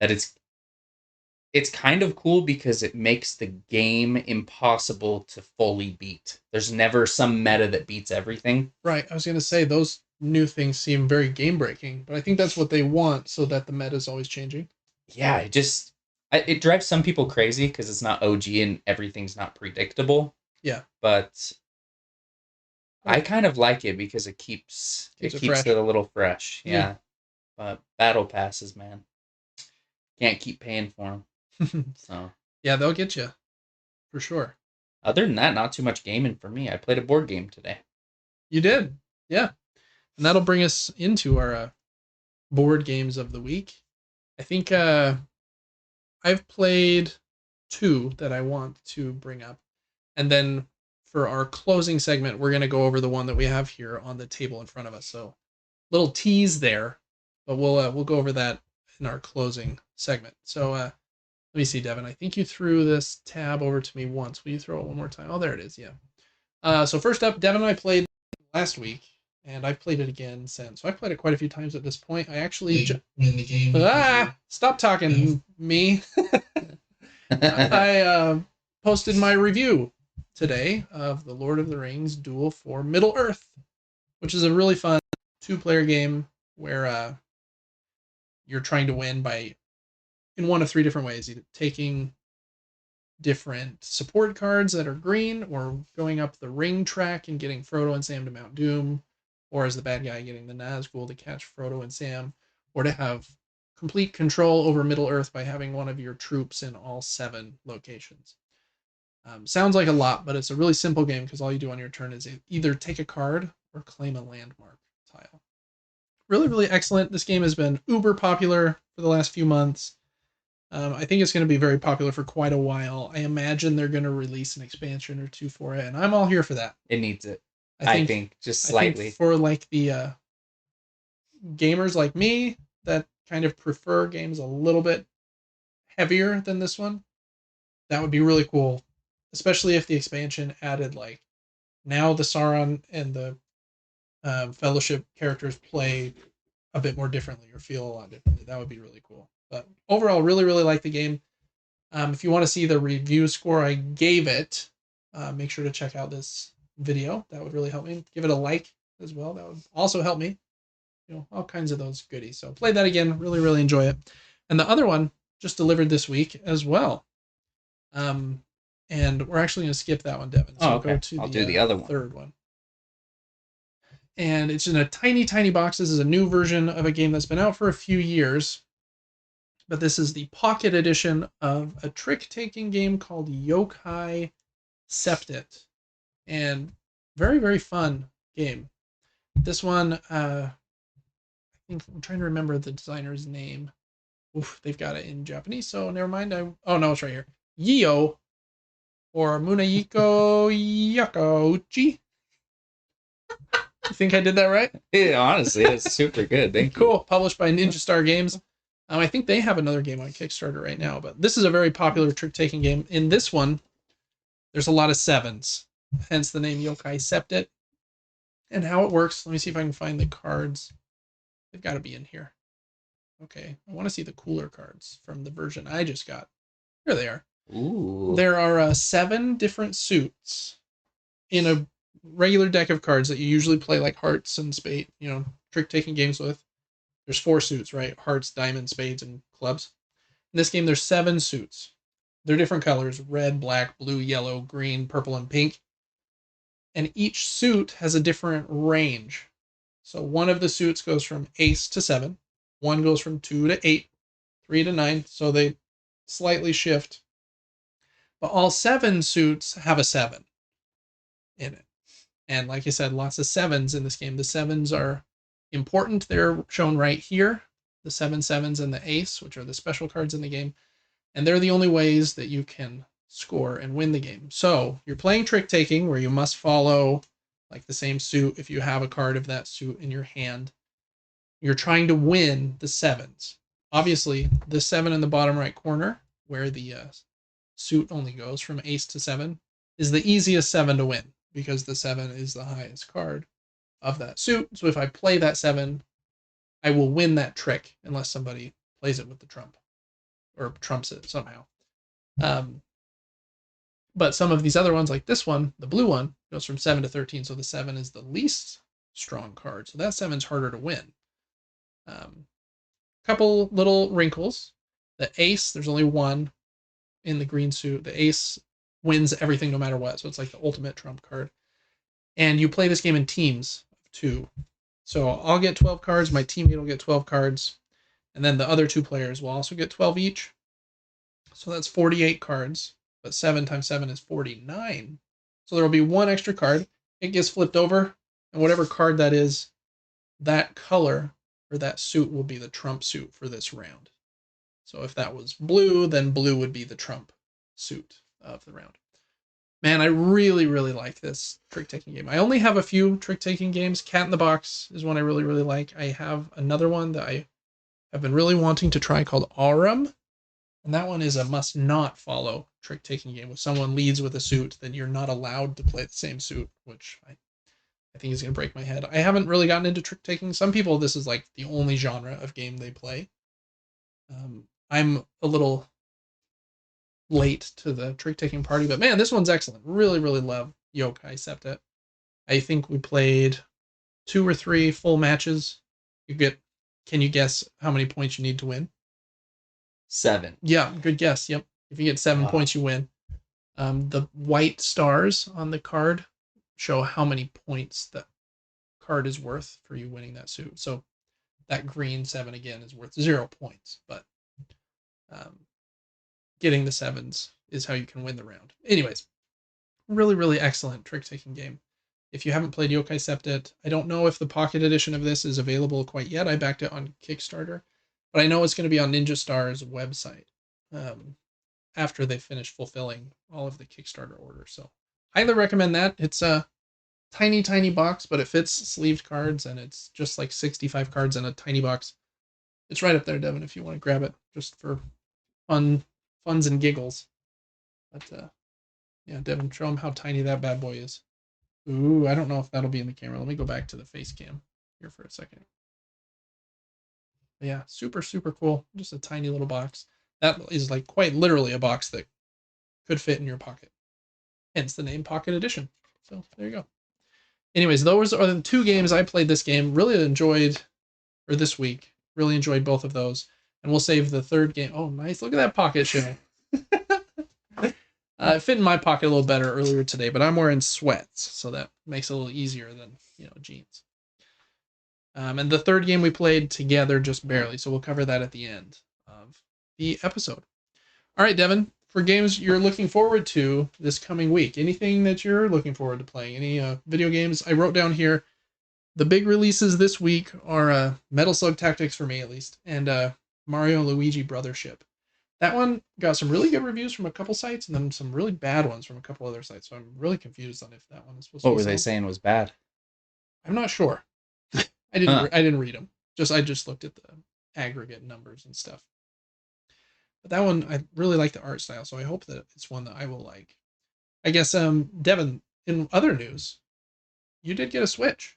that it's kind of cool because it makes the game impossible to fully beat. There's never some meta that beats everything. Right. I was going to say those new things seem very game breaking, but I think that's what they want so that the meta is always changing. Yeah, it drives some people crazy because it's not OG and everything's not predictable. Yeah. But I kind of like it because it keeps it a little fresh. Yeah. But battle passes, man. Can't keep paying for them. So yeah, they'll get you for sure. Other than that, not too much gaming for me. I played a board game today. You did, yeah, and that'll bring us into our board games of the week. I think I've played 2 that I want to bring up, and then for our closing segment, we're gonna go over the one that we have here on the table in front of us. So, little tease there, but we'll go over that in our closing segment. So, let me see, Devin. I think you threw this tab over to me once. Will you throw it one more time? Oh, there it is. Yeah. So first up, Devin and I played last week, and I've played it again since. So I've played it quite a few times at this point. I actually when the game. Stop talking, me. I posted my review today of the Lord of the Rings Duel for Middle Earth. which is a really fun 2-player game where you're trying to win in one of 3 different ways, either taking different support cards that are green, or going up the ring track and getting Frodo and Sam to Mount Doom, or as the bad guy getting the Nazgul to catch Frodo and Sam, or to have complete control over Middle Earth by having one of your troops in all 7 locations. Sounds like a lot, but it's a really simple game because all you do on your turn is either take a card or claim a landmark tile. Really, really excellent. This game has been uber popular for the last few months. I think it's going to be very popular for quite a while. I imagine they're going to release an expansion or 2 for it, and I'm all here for that. It needs it. I think just slightly. I think for like the gamers like me that kind of prefer games a little bit heavier than this one, that would be really cool. Especially if the expansion added, like, now the Sauron and the Fellowship characters play a bit more differently or feel a lot differently. That would be really cool. But overall, really, really like the game. If you want to see the review score I gave it, make sure to check out this video. That would really help me. Give it a like as well. That would also help me. All kinds of those goodies. So play that again. Really, really enjoy it. And the other one just delivered this week as well. And we're actually going to skip that one, Devin. So okay. I'll do the other one. Third one. And it's in a tiny, tiny box. This is a new version of a game that's been out for a few years. But this is the pocket edition of a trick-taking game called Yokai Septet. And very, very fun game. This one, I think I'm trying to remember the designer's name. Oof, they've got it in Japanese, so never mind. Oh, no, it's right here. Yio, or Munehiko Yakouchi. You think I did that right? Yeah, honestly, it's super good. Thank you. Cool. Published by Ninja Star Games. I think they have another game on Kickstarter right now, but this is a very popular trick-taking game. In this one, there's a lot of 7s, hence the name Yokai Septet. And how it works, let me see if I can find the cards. They've got to be in here. Okay, I want to see the cooler cards from the version I just got. Here they are. Ooh. There are 7 different suits in a regular deck of cards that you usually play like hearts and spade, trick-taking games with. There's 4 suits, right? Hearts, diamonds, spades, and clubs. In this game, there's 7 suits. They're different colors: red, black, blue, yellow, green, purple, and pink. And each suit has a different range. So one of the suits goes from ace to 7. One goes from 2 to 8, 3 to 9. So they slightly shift. But all 7 suits have a 7 in it. And like I said, lots of 7s in this game. The 7s are important. They're shown right here. The 7 7s and the ace, which are the special cards in the game. And they're the only ways that you can score and win the game. So you're playing trick-taking, where you must follow like the same suit if you have a card of that suit in your hand. You're trying to win the 7s. Obviously, the 7 in the bottom right corner, where the suit only goes from ace to 7, is the easiest 7 to win, because the 7 is the highest card of that suit. So if I play that 7, I will win that trick unless somebody plays it with the trump or trumps it somehow. But some of these other ones, like this one, the blue one, goes from 7 to 13. So the 7 is the least strong card. So that 7's harder to win. Couple little wrinkles. The ace, there's only one in the green suit. The ace wins everything no matter what. So it's like the ultimate trump card. And you play this game in teams of 2. So I'll get 12 cards. My teammate will get 12 cards. And then the other 2 players will also get 12 each. So that's 48 cards. But 7 times 7 is 49. So there will be 1 extra card. It gets flipped over. And whatever card that is, that color or that suit will be the trump suit for this round. So if that was blue, then blue would be the trump suit of the round. Man, I really, really like this trick-taking game. I only have a few trick-taking games. Cat in the Box is one I really, really like. I have another one that I have been really wanting to try called Aurum. And that one is a must-not-follow trick-taking game. If someone leads with a suit, then you're not allowed to play the same suit, which I think is going to break my head. I haven't really gotten into trick-taking. Some people, this is like the only genre of game they play. I'm a little late to the trick-taking party, but man, this one's excellent. Really, really love Yokai Septet. I think we played 2 or 3 full matches, you get. Can you guess how many points you need to win? 7. Yeah, good guess. Yep. If you get 7 points, you win. The white stars on the card show how many points the card is worth for you winning that suit. So that green 7 again is worth 0 points, but getting the 7s is how you can win the round. Anyways, really, really excellent trick-taking game. If you haven't played Yokai Septet, I don't know if the pocket edition of this is available quite yet. I backed it on Kickstarter, but I know it's going to be on Ninja Star's website after they finish fulfilling all of the Kickstarter orders. So highly recommend that. It's a tiny, tiny box, but it fits sleeved cards, and it's just like 65 cards in a tiny box. It's right up there, Devin, if you want to grab it, just for funs and giggles. But yeah, Devin, show them how tiny that bad boy is. Ooh, I don't know if that'll be in the camera. Let me go back to the face cam here for a second. But yeah, super, super cool. Just a tiny little box. That is like quite literally a box that could fit in your pocket. Hence the name Pocket Edition. So there you go. Anyways, those are the 2 games I played this game. Really enjoyed, or this week. Really enjoyed both of those. And we'll save the 3rd game. Oh, nice. Look at that pocket show. It fit in my pocket a little better earlier today, but I'm wearing sweats, so that makes it a little easier than, jeans. And the 3rd game we played together just barely, so we'll cover that at the end of the episode. All right, Devin, for games you're looking forward to this coming week, anything that you're looking forward to playing? Any video games? I wrote down here, the big releases this week are Metal Slug Tactics, for me at least, and Mario and Luigi Brothership. That one got some really good reviews from a couple sites, and then some really bad ones from a couple other sites. So I'm really confused on if that one is supposed to be. What were they saying was bad? I'm not sure. I didn't read them. I just looked at the aggregate numbers and stuff. But that one, I really like the art style, so I hope that it's one that I will like. I guess, Devin, in other news, you did get a Switch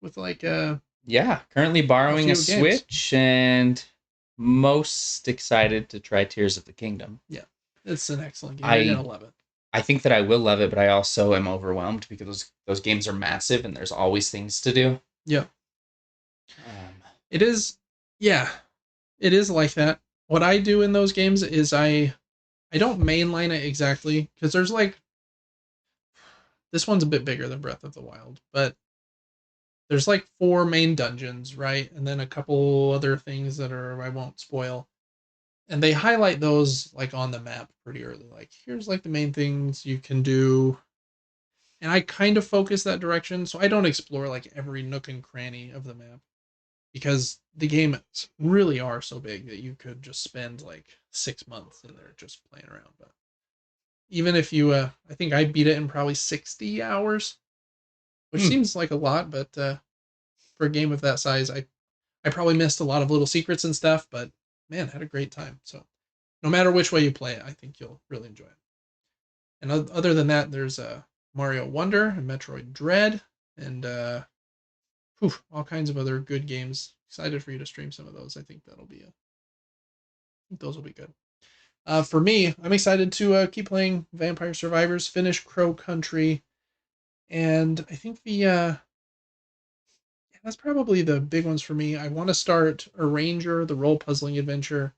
with yeah, currently borrowing a Switch, and most excited to try Tears of the Kingdom. Yeah, it's an excellent game. You're gonna love it. I think that I will love it, but I also am overwhelmed because those games are massive and there's always things to do. Yeah. It is, yeah, it is like that. What I do in those games is I don't mainline it exactly, because there's this one's a bit bigger than Breath of the Wild, but there's 4 main dungeons, right? And then a couple other things that I won't spoil. And they highlight those on the map pretty early. Here's the main things you can do. And I kind of focus that direction, so I don't explore every nook and cranny of the map, because the games really are so big that you could just spend 6 months in there just playing around. But even if you, I think I beat it in probably 60 hours, which seems like a lot, but for a game of that size, I probably missed a lot of little secrets and stuff, but man, had a great time. So no matter which way you play it, I think you'll really enjoy it. And other than that, there's Mario Wonder and Metroid Dread, and all kinds of other good games. Excited for you to stream some of those. I think those will be good. For me, I'm excited to keep playing Vampire Survivors, finish Crow Country, and I think that's probably the big ones for me. I want to start Arranger, the role puzzling adventure,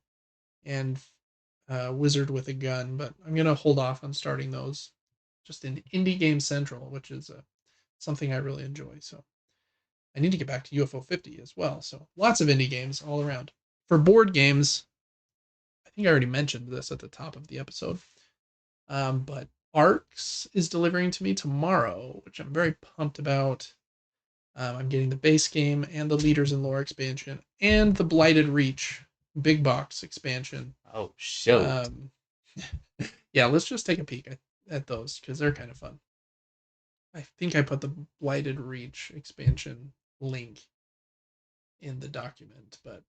and Wizard with a Gun, but I'm going to hold off on starting those just in Indie Game Central, which is something I really enjoy. So I need to get back to UFO 50 as well. So lots of indie games all around. For board games, I think I already mentioned this at the top of the episode, but Arcs is delivering to me tomorrow, which I'm very pumped about. I'm getting the base game and the Leaders in Lore expansion and the Blighted Reach big box expansion. Oh, shoot. Yeah, let's just take a peek at those, because they're kind of fun. I think I put the Blighted Reach expansion link in the document, but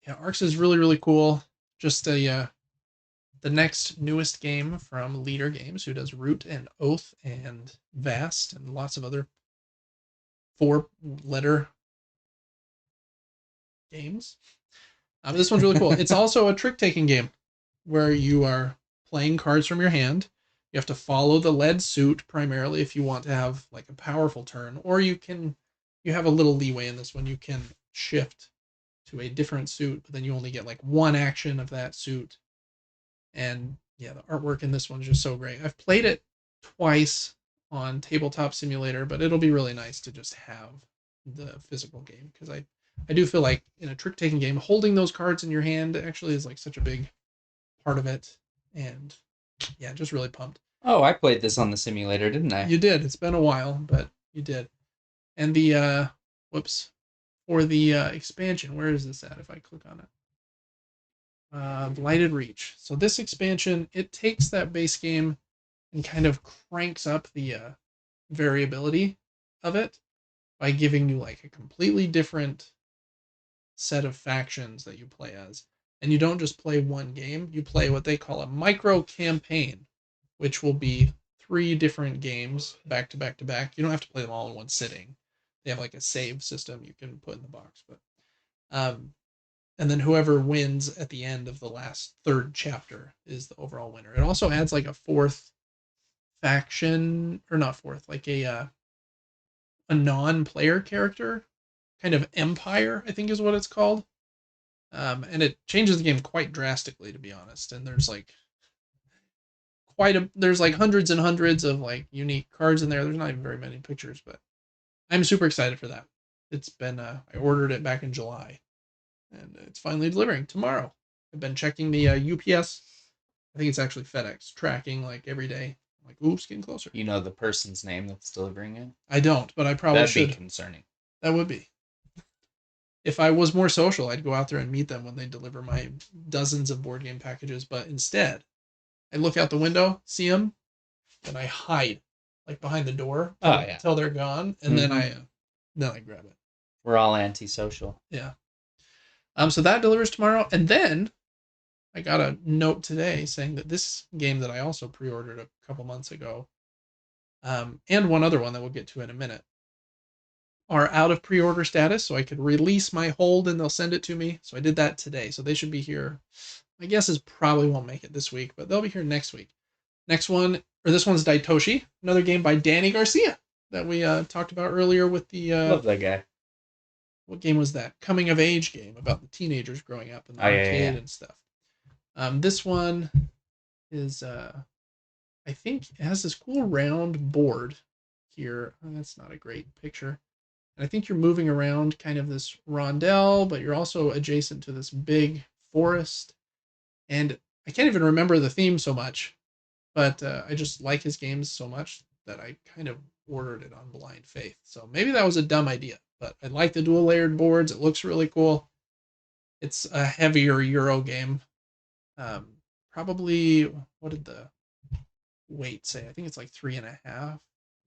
yeah, Arcs is really, really cool. Just the next newest game from Leader Games, who does Root and Oath and Vast and lots of other 4-letter games. This one's really cool. It's also a trick-taking game where you are playing cards from your hand. You have to follow the lead suit primarily if you want to have a powerful turn, or you can you have a little leeway in this one. You can shift to a different suit, but then you only get like one action of that suit. And yeah, the artwork in this one is just so great. I've played it twice on Tabletop Simulator, but it'll be really nice to just have the physical game, because I do feel like in a trick-taking game, holding those cards in your hand actually is like such a big part of it. And yeah, just really pumped. Oh, I played this on the simulator, didn't I? You did. It's been a while, but you did. And the for the expansion, where is this at if I click on it? Blighted Reach. So this expansion, it takes that base game and kind of cranks up the variability of it by giving you like a completely different set of factions that you play as. And you don't just play one game, you play what they call a micro campaign, which will be 3 different games back to back to back. You don't have to play them all in one sitting. They have like a save system you can put in the box, but and then whoever wins at the end of the last 3rd chapter is the overall winner. It also adds like a 4th faction, or not 4th, like a non-player character, kind of empire, I think is what it's called. And it changes the game quite drastically, to be honest. And there's like there's like hundreds and hundreds of like unique cards in there. There's not even very many pictures, but I'm super excited for that. It's been I ordered it back in July, and it's finally delivering tomorrow. I've been checking the UPS. I think it's actually FedEx tracking like every day. I'm like, oops, getting closer. You know the person's name that's delivering it? I don't, but I probably should. That'd be concerning. That would be. If I was more social, I'd go out there and meet them when they deliver my dozens of board game packages. But instead, I look out the window, see them, and I hide, like behind the door, until they're gone, and then I grab it. We're all antisocial. Yeah. So that delivers tomorrow, and then I got a note today saying that this game that I also pre-ordered a couple months ago, and one other one that we'll get to in a minute, are out of pre-order status, so I could release my hold and they'll send it to me. So I did that today. So they should be here. My guess is probably won't make it this week, but they'll be here next week. Next one, or this one's Daitoshi, another game by Danny Garcia that we talked about earlier with the... Love that guy. What game was that? Coming of age game about the teenagers growing up in the arcade and stuff. This one is, I think it has this cool round board here. Oh, that's not a great picture. And I think you're moving around kind of this rondel, but you're also adjacent to this big forest. And I can't even remember the theme so much, but I just like his games so much that I kind of ordered it on blind faith. So maybe that was a dumb idea, but I like the dual layered boards. It looks really cool. It's a heavier Euro game. Probably, what did the weight say? I think it's like 3.5.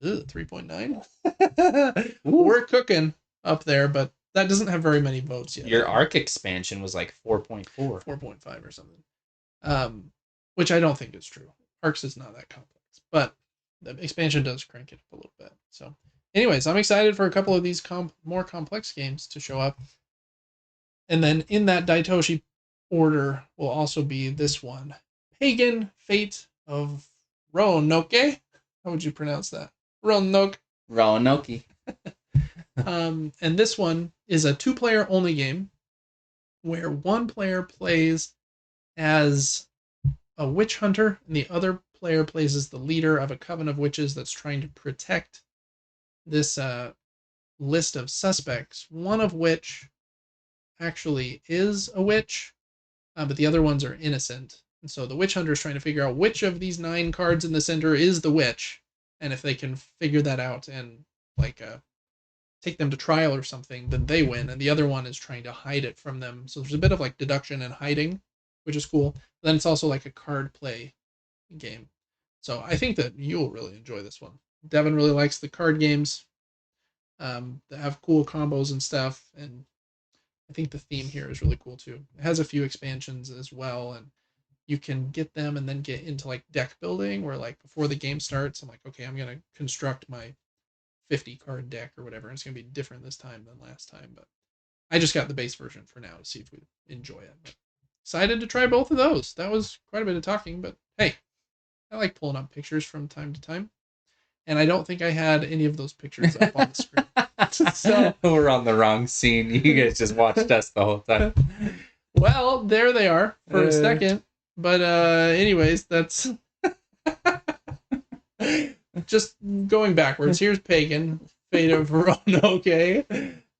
3.9. We're cooking up there, but that doesn't have very many votes yet. Your Arc expansion was like 4.4. 4.5 or something. Which I don't think is true. Arcs is not that complex, but the expansion does crank it up a little bit. So anyways, I'm excited for a couple of these more complex games to show up. And then in that Daitoshi order will also be this one, Pagan Fate of Roanoke. How would you pronounce that? Roanoke. And this one is a 2-player only game where one player plays as a witch hunter and the other player plays as the leader of a coven of witches that's trying to protect this list of suspects, one of which actually is a witch, but the other ones are innocent. And so the witch hunter is trying to figure out which of these 9 cards in the center is the witch. And if they can figure that out and like take them to trial or something, then they win. And the other one is trying to hide it from them. So there's a bit of like deduction and hiding, which is cool. But then it's also like a card play game. So I think that you'll really enjoy this one. Devin really likes the card games that have cool combos and stuff. And I think the theme here is really cool too. It has a few expansions as well, and you can get them and then get into like deck building where like before the game starts, I'm like, okay, I'm going to construct my 50 card deck or whatever. And it's going to be different this time than last time, but I just got the base version for now to see if we enjoy it. But excited to try both of those. That was quite a bit of talking, but hey, I like pulling up pictures from time to time. And I don't think I had any of those pictures up on the screen. So we're on the wrong scene. You guys just watched us the whole time. Well, there they are for a second. But anyways, that's just going backwards. Here's Pagan, Fate of Roanoke.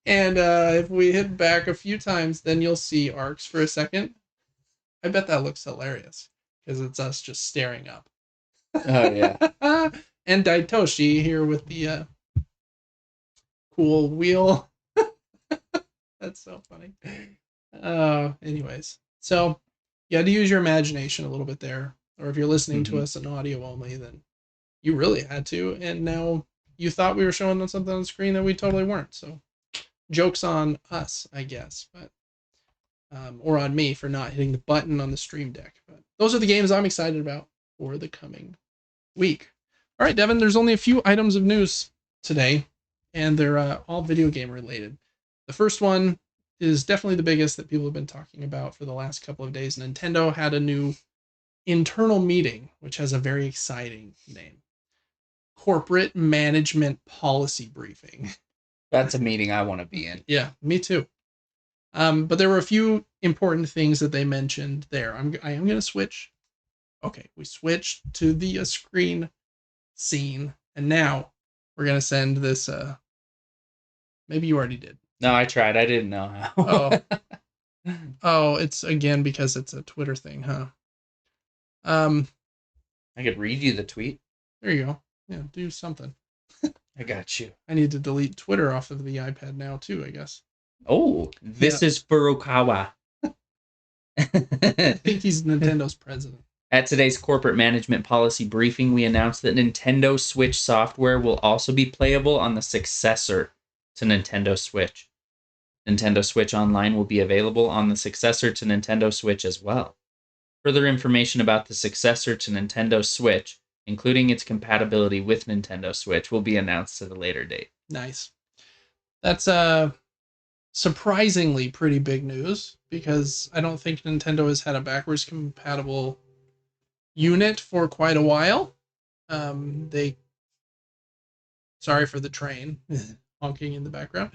And if we hit back a few times, then you'll see Arcs for a second. I bet that looks hilarious because it's us just staring up. Oh, yeah. And Daitoshi here with the cool wheel. That's so funny. Anyways, so you had to use your imagination a little bit there. Or if you're listening to us in audio only, then you really had to. And now you thought we were showing them something on the screen that we totally weren't. So joke's on us, I guess. But or on me for not hitting the button on the stream deck. But those are the games I'm excited about for the coming week. All right, Devin, there's only a few items of news today, and they're all video game related. The first one is definitely the biggest that people have been talking about for the last couple of days. Nintendo had a new internal meeting, which has a very exciting name. Corporate Management Policy Briefing. That's a meeting I want to be in. Yeah, me too. But there were a few important things that they mentioned there. I am going to switch. Okay, we switched to the screen scene, and now we're going to send this. Maybe you already did. No, I tried. I didn't know how. Oh, it's again because it's a Twitter thing, huh? I could read you the tweet. There you go. Yeah, do something. I got you. I need to delete Twitter off of the iPad now too, I guess. Oh, this is Furukawa. I think he's Nintendo's president. At today's corporate management policy briefing, we announced that Nintendo Switch software will also be playable on the successor to Nintendo Switch. Nintendo Switch Online will be available on the successor to Nintendo Switch as well. Further information about the successor to Nintendo Switch, including its compatibility with Nintendo Switch, will be announced at a later date. Nice. That's surprisingly pretty big news, because I don't think Nintendo has had a backwards compatible unit for quite a while. Sorry for the train honking in the background.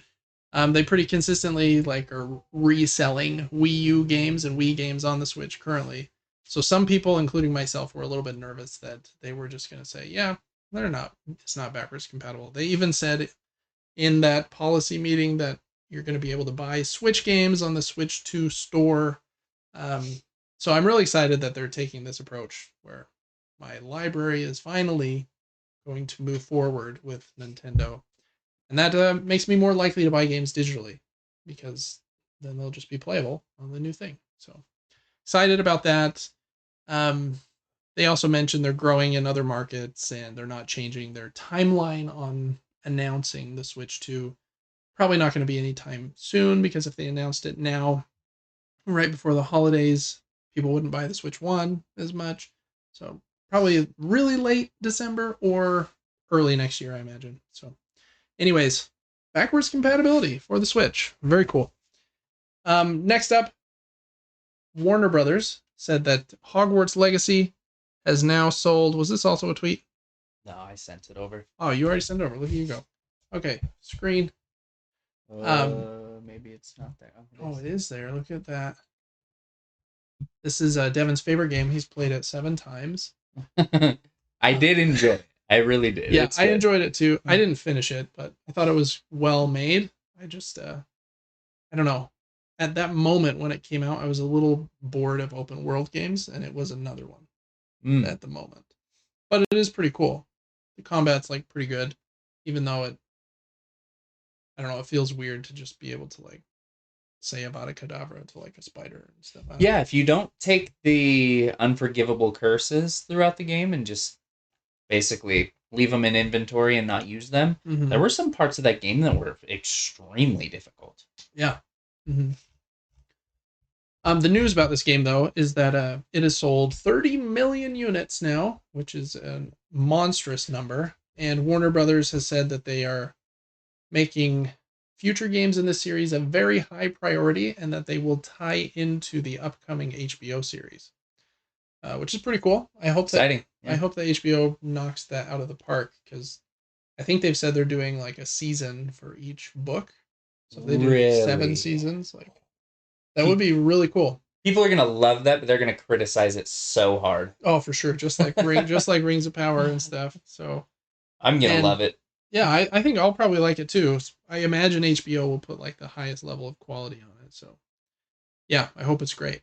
They pretty consistently are reselling Wii U games and Wii games on the Switch currently. So some people, including myself, were a little bit nervous that they were just going to say, yeah, it's not backwards compatible. They even said in that policy meeting that you're going to be able to buy Switch games on the Switch 2 store. So I'm really excited that they're taking this approach where my library is finally going to move forward with Nintendo. And that makes me more likely to buy games digitally, because then they'll just be playable on the new thing. So excited about that. They also mentioned they're growing in other markets and they're not changing their timeline on announcing the Switch 2. Probably not going to be anytime soon, because if they announced it now, right before the holidays, people wouldn't buy the Switch 1 as much. So probably really late December or early next year, I imagine. So anyways, backwards compatibility for the Switch. Very cool. Next up, Warner Brothers said that Hogwarts Legacy has now sold. Was this also a tweet? No, I sent it over. Oh, you already sent it over. Look at you go. Okay, screen. Maybe it's not there. It is there. Look at that. This is Devin's favorite game. He's played it 7 times. I did enjoy it. I really did. Yeah, I enjoyed it too. I didn't finish it, but I thought it was well made. I just, I don't know. At that moment when it came out, I was a little bored of open world games, and it was another one at the moment. But it is pretty cool. The combat's pretty good, even though it feels weird to just be able to say Avada Kedavra to a spider and stuff. Yeah, if you don't take the unforgivable curses throughout the game and just basically leave them in inventory and not use them, there were some parts of that game that were extremely difficult. Yeah. Mm-hmm. The news about this game, though, is that it has sold 30 million units now, which is a monstrous number. And Warner Brothers has said that they are making future games in this series a very high priority, and that they will tie into the upcoming HBO series, which is pretty cool. I hope exciting. I hope that HBO knocks that out of the park, because I think they've said they're doing like a season for each book. So if they do Really? 7 seasons, like that would be really cool. People are gonna love that, but they're gonna criticize it so hard. Oh, for sure. Just like Rings of Power and stuff. So I'm gonna love it. Yeah, I think I'll probably like it too. I imagine HBO will put like the highest level of quality on it. So yeah, I hope it's great.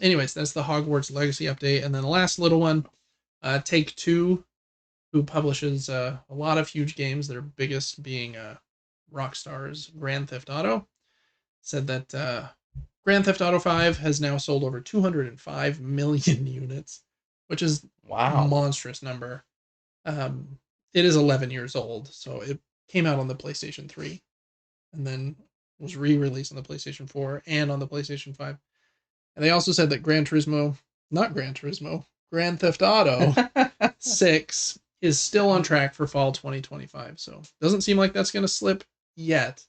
Anyways, that's the Hogwarts Legacy update. And then the last little one, Take-Two, who publishes a lot of huge games, their biggest being Rockstar's Grand Theft Auto, said that Grand Theft Auto 5 has now sold over 205 million units, which is a monstrous number. It is 11 years old, so it came out on the PlayStation 3 and then was re-released on the PlayStation 4 and on the PlayStation 5. And they also said that Grand Theft Auto 6 is still on track for fall 2025. So doesn't seem like that's going to slip yet,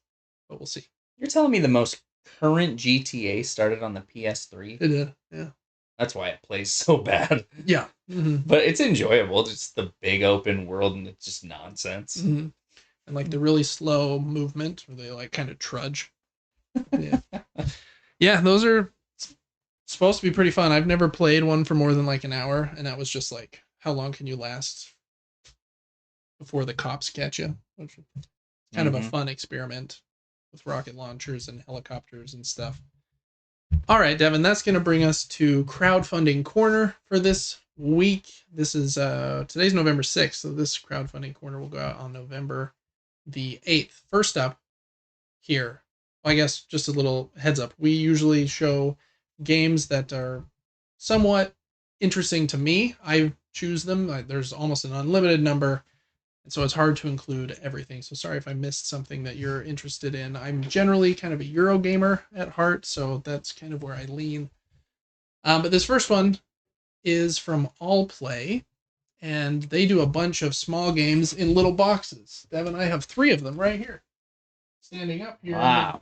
but we'll see. You're telling me the most current GTA started on the PS3? It did, yeah. That's why it plays so bad. Yeah. Mm-hmm. But it's enjoyable. Just the big open world and it's just nonsense. Mm-hmm. And like the really slow movement where they like kind of trudge. Yeah. Yeah, those are supposed to be pretty fun. I've never played one for more than like an hour, and that was just like, how long can you last before the cops catch you? Which is kind of a fun experiment with rocket launchers and helicopters and stuff. All right, Devin, that's going to bring us to crowdfunding corner for this week. This is today's November 6th, so this crowdfunding corner will go out on November the 8th. First up here, well, I guess just a little heads up. We usually show games that are somewhat interesting to me. I choose them. There's almost an unlimited number, and so it's hard to include everything. So sorry if I missed something that you're interested in. I'm generally kind of a Euro gamer at heart, so that's kind of where I lean. But this first one is from All Play, and they do a bunch of small games in little boxes. Devin, I have 3 of them right here, standing up here. Wow.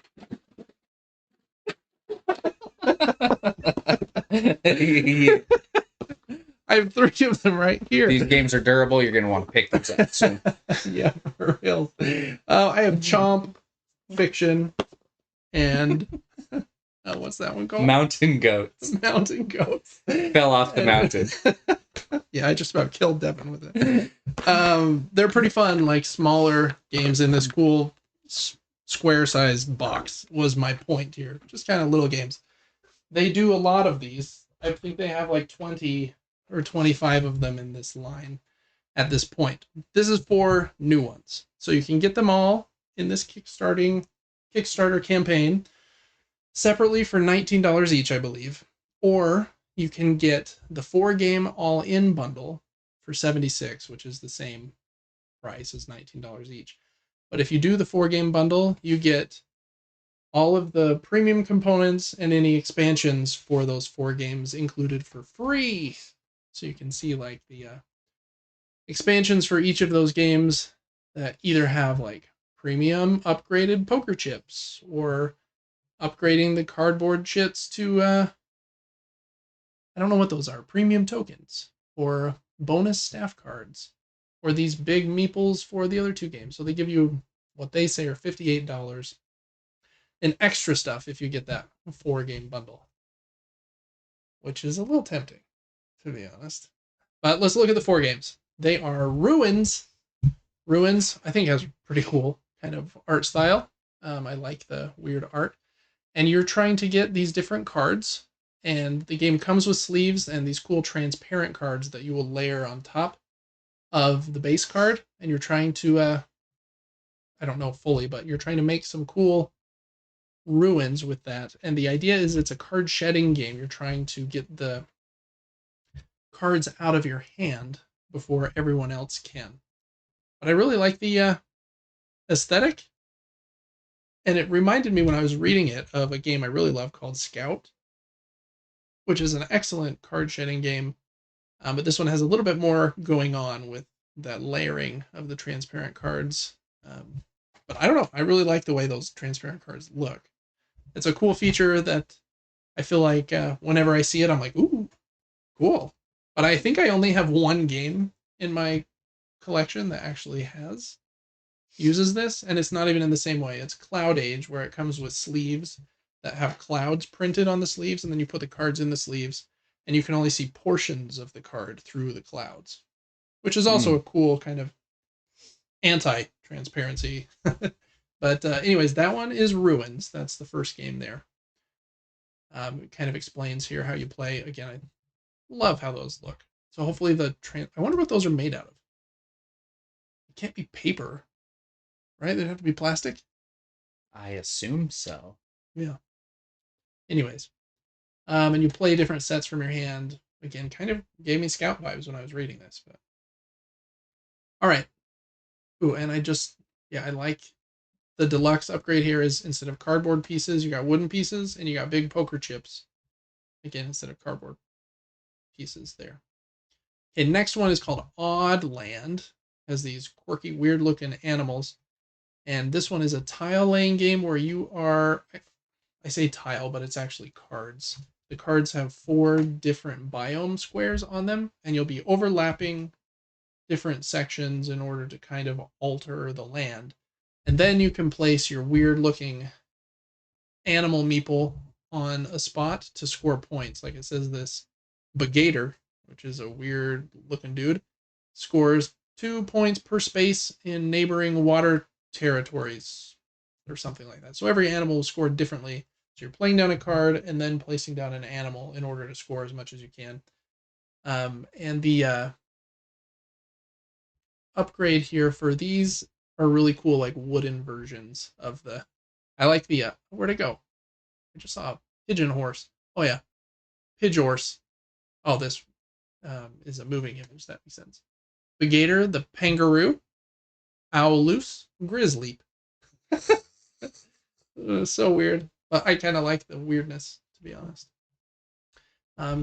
I have 3 of them right here. These games are durable. You're going to want to pick these up soon. Yeah, for real. I have Chomp, Fiction, and what's that one called? Mountain Goats. Mountain Goats. Fell off the mountain. Yeah, I just about killed Devin with it. They're pretty fun, like smaller games in this cool square-sized box was my point here. Just kind of little games. They do a lot of these. I think they have like 20 or 25 of them in this line at this point. This is for new ones. So you can get them all in this Kickstarter campaign separately for $19 each, I believe. Or you can get the 4-game all-in bundle for $76, which is the same price as $19 each. But if you do the 4-game bundle, you get all of the premium components and any expansions for those 4 games included for free. So you can see like the expansions for each of those games that either have like premium upgraded poker chips or upgrading the cardboard chits to I don't know what those are, premium tokens or bonus staff cards or these big meeples for the other 2 games. So they give you what they say are $58 in extra stuff if you get that 4-game bundle, which is a little tempting, to be honest. But let's look at the 4 games. They are Ruins. Ruins, I think, has pretty cool kind of art style. I like the weird art. And you're trying to get these different cards, and the game comes with sleeves and these cool transparent cards that you will layer on top of the base card. And you're trying to, I don't know fully, but you're trying to make some cool ruins with that. And the idea is it's a card shedding game. You're trying to get the cards out of your hand before everyone else can. But I really like the aesthetic, and it reminded me when I was reading it of a game I really love called Scout, which is an excellent card shedding game, but this one has a little bit more going on with that layering of the transparent cards. But I don't know, I really like the way those transparent cards look. It's a cool feature that I feel like whenever I see it, I'm like, ooh, cool. But I think I only have 1 game in my collection that actually uses this, and it's not even in the same way. It's Cloud Age, where it comes with sleeves that have clouds printed on the sleeves, and then you put the cards in the sleeves, and you can only see portions of the card through the clouds, which is also a cool kind of anti-transparency. But anyways, that one is Ruins. That's the first game there. It kind of explains here how you play. Again, I love how those look. So hopefully I wonder what those are made out of. It can't be paper, right? They'd have to be plastic. I assume so. Yeah. Anyways, and you play different sets from your hand. Again, kind of gave me Scout vibes when I was reading this. But all right. Ooh, and I like the deluxe upgrade here is instead of cardboard pieces, you got wooden pieces, and you got big poker chips. Again, instead of cardboard pieces there. Okay, next one is called Odd Land. Has these quirky, weird-looking animals. And this one is a tile laying game where you are, I say tile, but it's actually cards. The cards have 4 different biome squares on them, and you'll be overlapping different sections in order to kind of alter the land. And then you can place your weird-looking animal meeple on a spot to score points. Like it says this Bagator, which is a weird-looking dude, scores 2 points per space in neighboring water territories or something like that. So every animal is scored differently. So you're playing down a card and then placing down an animal in order to score as much as you can. And the upgrade here for these are really cool, like wooden versions of the. I like the where'd it go? I just saw a pigeon horse. Oh yeah, Pidgeorse. Oh, this is a moving image. That makes sense. The gator, the kangaroo, Owloose, Grizzleap. So weird, but I kind of like the weirdness, to be honest.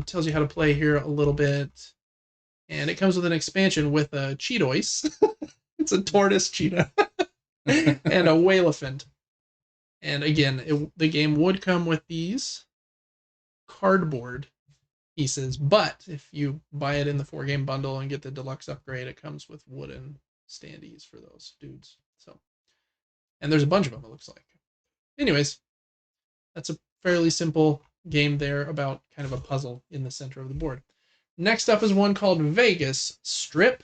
Tells you how to play here a little bit, and it comes with an expansion with a Cheetoise. It's a tortoise cheetah and a whalephant. And again, the game would come with these cardboard pieces, but if you buy it in the 4-game bundle and get the deluxe upgrade, it comes with wooden standees for those dudes. So, and there's a bunch of them, it looks like. Anyways, that's a fairly simple game there about kind of a puzzle in the center of the board. Next up is one called Vegas Strip.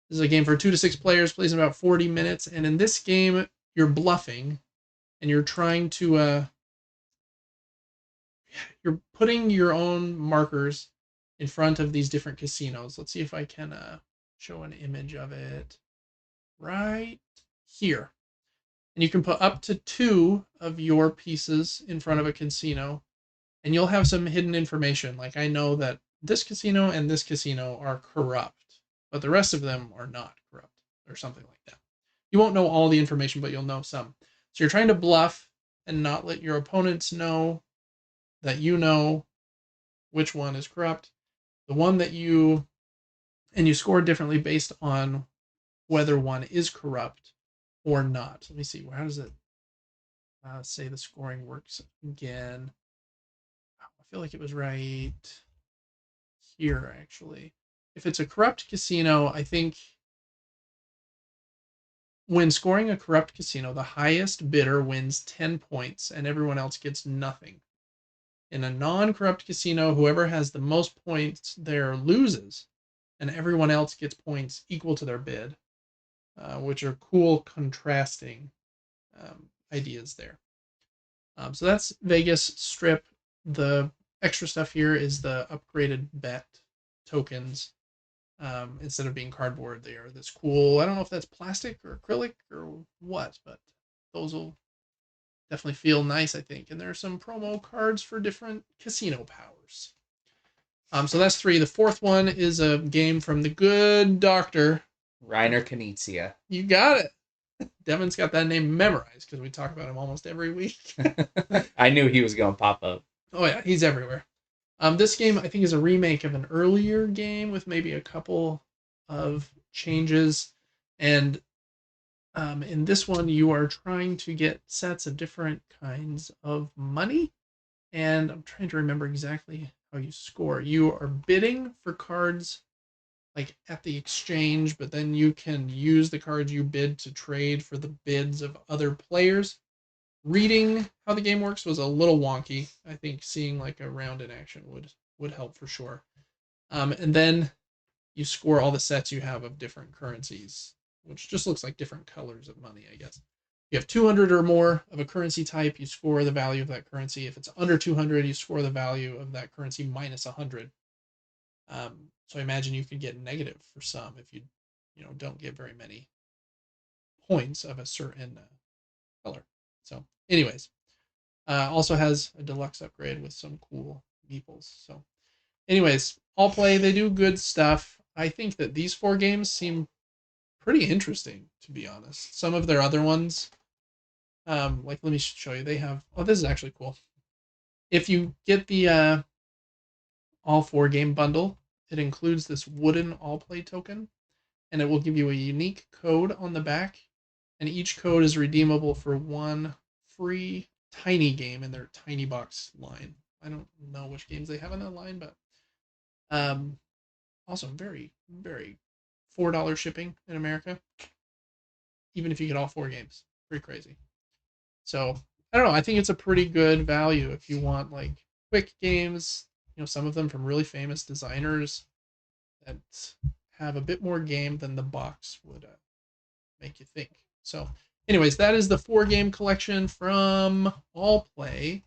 This is a game for 2 to 6 players, plays in about 40 minutes, and in this game, you're bluffing, and you're trying to you're putting your own markers in front of these different casinos. Let's see if I can show an image of it right here. And you can put up to 2 of your pieces in front of a casino, and you'll have some hidden information. Like I know that this casino and this casino are corrupt, but the rest of them are not corrupt, or something like that. You won't know all the information, but you'll know some. So you're trying to bluff and not let your opponents know that you know which one is corrupt. The one that you score differently based on whether one is corrupt or not. Let me see. How does it say the scoring works again? I feel like it was right here, actually. If it's a corrupt casino, I think when scoring a corrupt casino, the highest bidder wins 10 points and everyone else gets nothing. In a non-corrupt casino, whoever has the most points there loses, and everyone else gets points equal to their bid, which are cool contrasting ideas there. So that's Vegas Strip. The extra stuff here is the upgraded bet tokens. Instead of being cardboard, they are this cool, I don't know if that's plastic or acrylic or what, but those will definitely feel nice, I think. And there are some promo cards for different casino powers. So that's 3. The 4th one is a game from the good doctor Reiner Knizia. You got it. Devin's got that name memorized because we talk about him almost every week. I knew he was going to pop up. Oh yeah, he's everywhere. This game, I think, is a remake of an earlier game with maybe a couple of changes. And in this one, you are trying to get sets of different kinds of money. And I'm trying to remember exactly how you score. You are bidding for cards like at the exchange, but then you can use the cards you bid to trade for the bids of other players. Reading how the game works was a little wonky. I think seeing like a round in action would help for sure. And then you score all the sets you have of different currencies, which just looks like different colors of money, I guess. You have 200 or more of a currency type, you score the value of that currency. If it's under 200, you score the value of that currency minus 100. So I imagine you could get negative for some if you don't get very many points of a certain color. So, anyways, also has a deluxe upgrade with some cool meeples. So, anyways, All Play, they do good stuff. I think that these 4 games seem pretty interesting, to be honest. Some of their other ones, like let me show you. They have, oh, this is actually cool. If you get the All 4 game bundle, it includes this wooden All Play token, and it will give you a unique code on the back, and each code is redeemable for 1 free tiny game in their tiny box line. I don't know which games they have in that line, but also very, very $4 shipping in America, even if you get all 4 games. Pretty crazy. So I don't know. I think it's a pretty good value if you want like quick games. Some of them from really famous designers that have a bit more game than the box would make you think. So, anyways, that is the 4 game collection from All Play.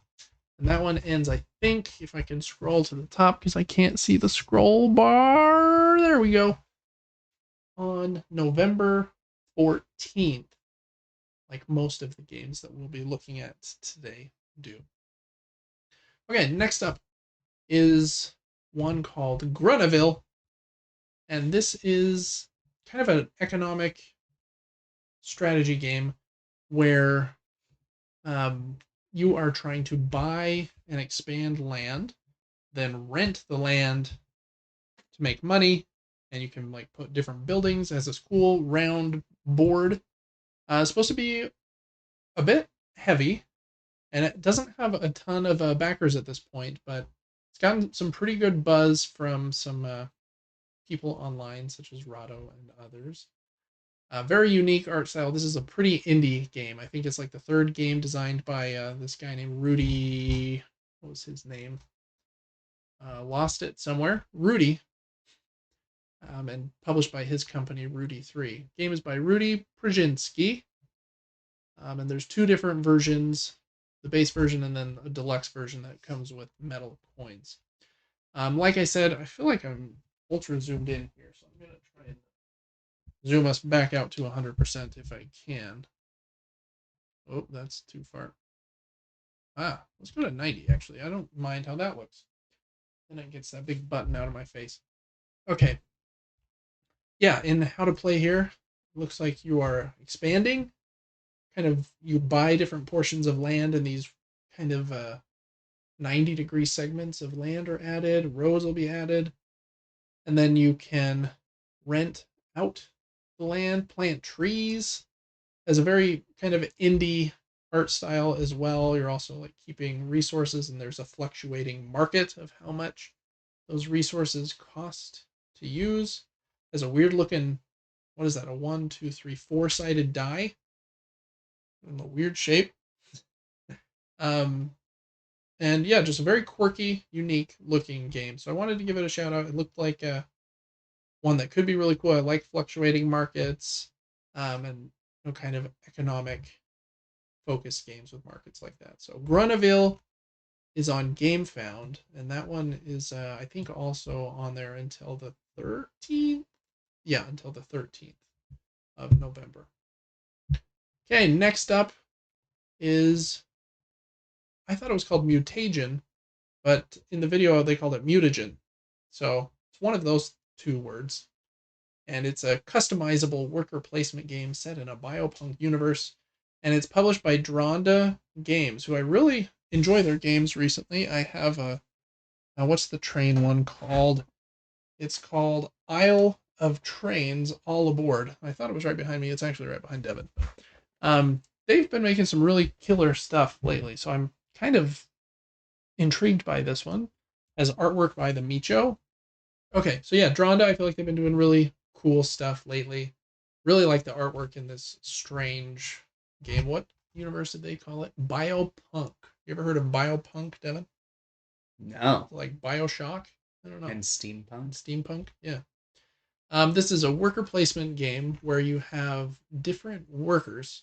And that one ends, I think, if I can scroll to the top because I can't see the scroll bar. There we go. On November 14th, like most of the games that we'll be looking at today do. Okay, next up is one called Grunaville. And this is kind of an economic strategy game where you are trying to buy and expand land, then rent the land to make money, and you can like put different buildings. It has this cool round board. It's supposed to be a bit heavy, and it doesn't have a ton of backers at this point, but it's gotten some pretty good buzz from some people online, such as Rado and others. Very unique art style. This is a pretty indie game. I think it's like the 3rd game designed by this guy named Rudy. What was his name? Lost it somewhere. Rudy. And published by his company, Rudy 3. Game is by Rudy Przynski. And there's 2 different versions. The base version and then a deluxe version that comes with metal coins. Like I said, I feel like I'm ultra zoomed in here, so I'm going to try and zoom us back out to 100% if I can. Oh, that's too far. Let's go to 90, actually. I don't mind how that looks. And it gets that big button out of my face. Okay. Yeah, in how to play here, looks like you are expanding. You buy different portions of land, and these kind of 90-degree segments of land are added. Rows will be added. And then you can rent out the land, plant trees. As a very kind of indie art style as well. You're also like keeping resources, and there's a fluctuating market of how much those resources cost to use. There's a weird looking, what is that? A 1, 2, 3, 4-sided die in a weird shape. And yeah, just a very quirky, unique looking game. So I wanted to give it a shout out. It looked like one that could be really cool. I like fluctuating markets, and kind of economic focused games with markets like that. So Grunaville is on GameFound, and that one is I think also on there until the 13th. Yeah, until the 13th of November. Okay, next up is, I thought it was called Mutagen, but in the video they called it Mutagen. So it's one of those 2 words. And it's a customizable worker placement game set in a biopunk universe. And it's published by Dronda Games, who I really enjoy their games recently. I have what's the train one called? It's called Isle of Trains All Aboard. I thought it was right behind me. It's actually right behind Devin. They've been making some really killer stuff lately, so I'm kind of intrigued by this one. As artwork by the Micho, Okay, so yeah, Dronda, I feel like they've been doing really cool stuff lately. Really like the artwork in this strange game. What universe did they call it? Biopunk. You ever heard of Biopunk, Devin? No. Like Bioshock? I don't know. And steampunk. Steampunk? Yeah. This is a worker placement game where you have different workers,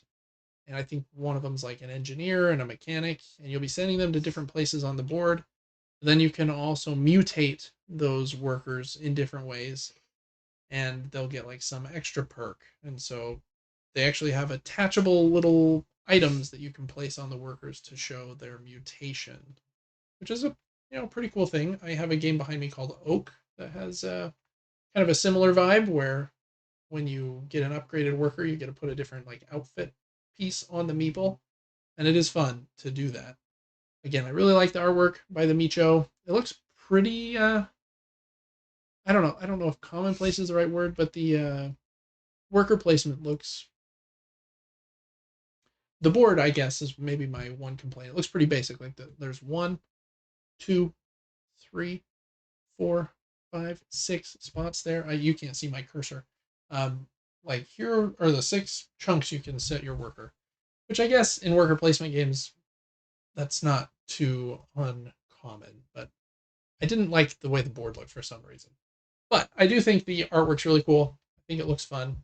and I think one of them's like an engineer and a mechanic, and you'll be sending them to different places on the board. Then you can also mutate those workers in different ways, and they'll get like some extra perk. And so they actually have attachable little items that you can place on the workers to show their mutation, which is a pretty cool thing. I have a game behind me called Oak that has kind of a similar vibe where when you get an upgraded worker, you get to put a different like outfit piece on the meeple, and it is fun to do that. Again, I really like the artwork by the Micho. It looks pretty I don't know. I don't know if commonplace is the right word, but the worker placement looks. The board, I guess, is maybe my one complaint. It looks pretty basic. Like there's 1, 2, 3, 4, 5, 6 spots there. You can't see my cursor. Like here are the 6 chunks you can set your worker, which I guess in worker placement games, that's not too uncommon. But I didn't like the way the board looked for some reason. But I do think the artwork's really cool. I think it looks fun.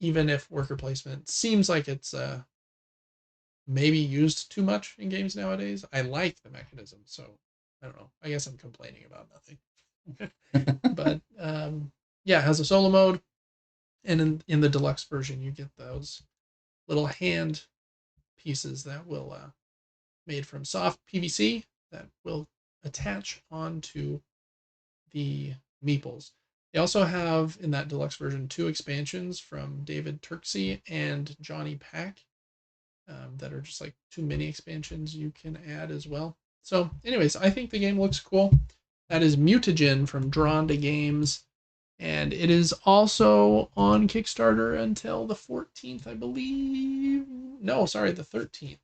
Even if worker placement seems like it's maybe used too much in games nowadays, I like the mechanism. So I don't know. I guess I'm complaining about nothing. But yeah, it has a solo mode, and in the deluxe version, you get those little hand pieces that will made from soft PVC that will attach onto the meeples. They also have in that deluxe version 2 expansions from David Turksey and Johnny Pack that are just like 2 mini expansions you can add as well. So, anyways, I think the game looks cool. That is Mutagen from Drawn to Games, and it is also on Kickstarter until the 14th, I believe. No, sorry, the 13th.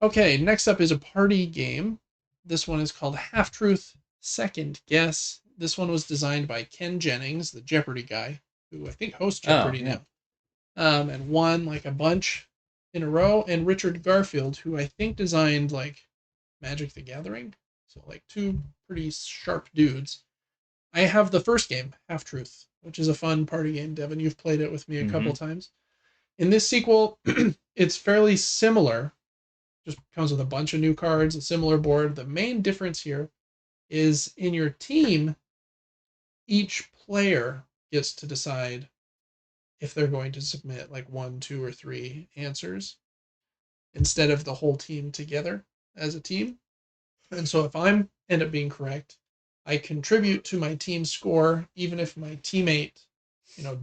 Okay, next up is a party game. This one is called Half Truth Second Guess. This one was designed by Ken Jennings, the Jeopardy guy, who I think hosts Jeopardy now, and won like a bunch in a row. And Richard Garfield, who I think designed like Magic the Gathering. So like 2 pretty sharp dudes. I have the first game, Half Truth, which is a fun party game. Devin, you've played it with me a couple times. In this sequel, it's fairly similar. Just comes with a bunch of new cards, a similar board. The main difference here is in your team, each player gets to decide if they're going to submit like 1, 2, or 3 answers instead of the whole team together as a team. And so if I end up being correct, I contribute to my team's score, even if my teammate,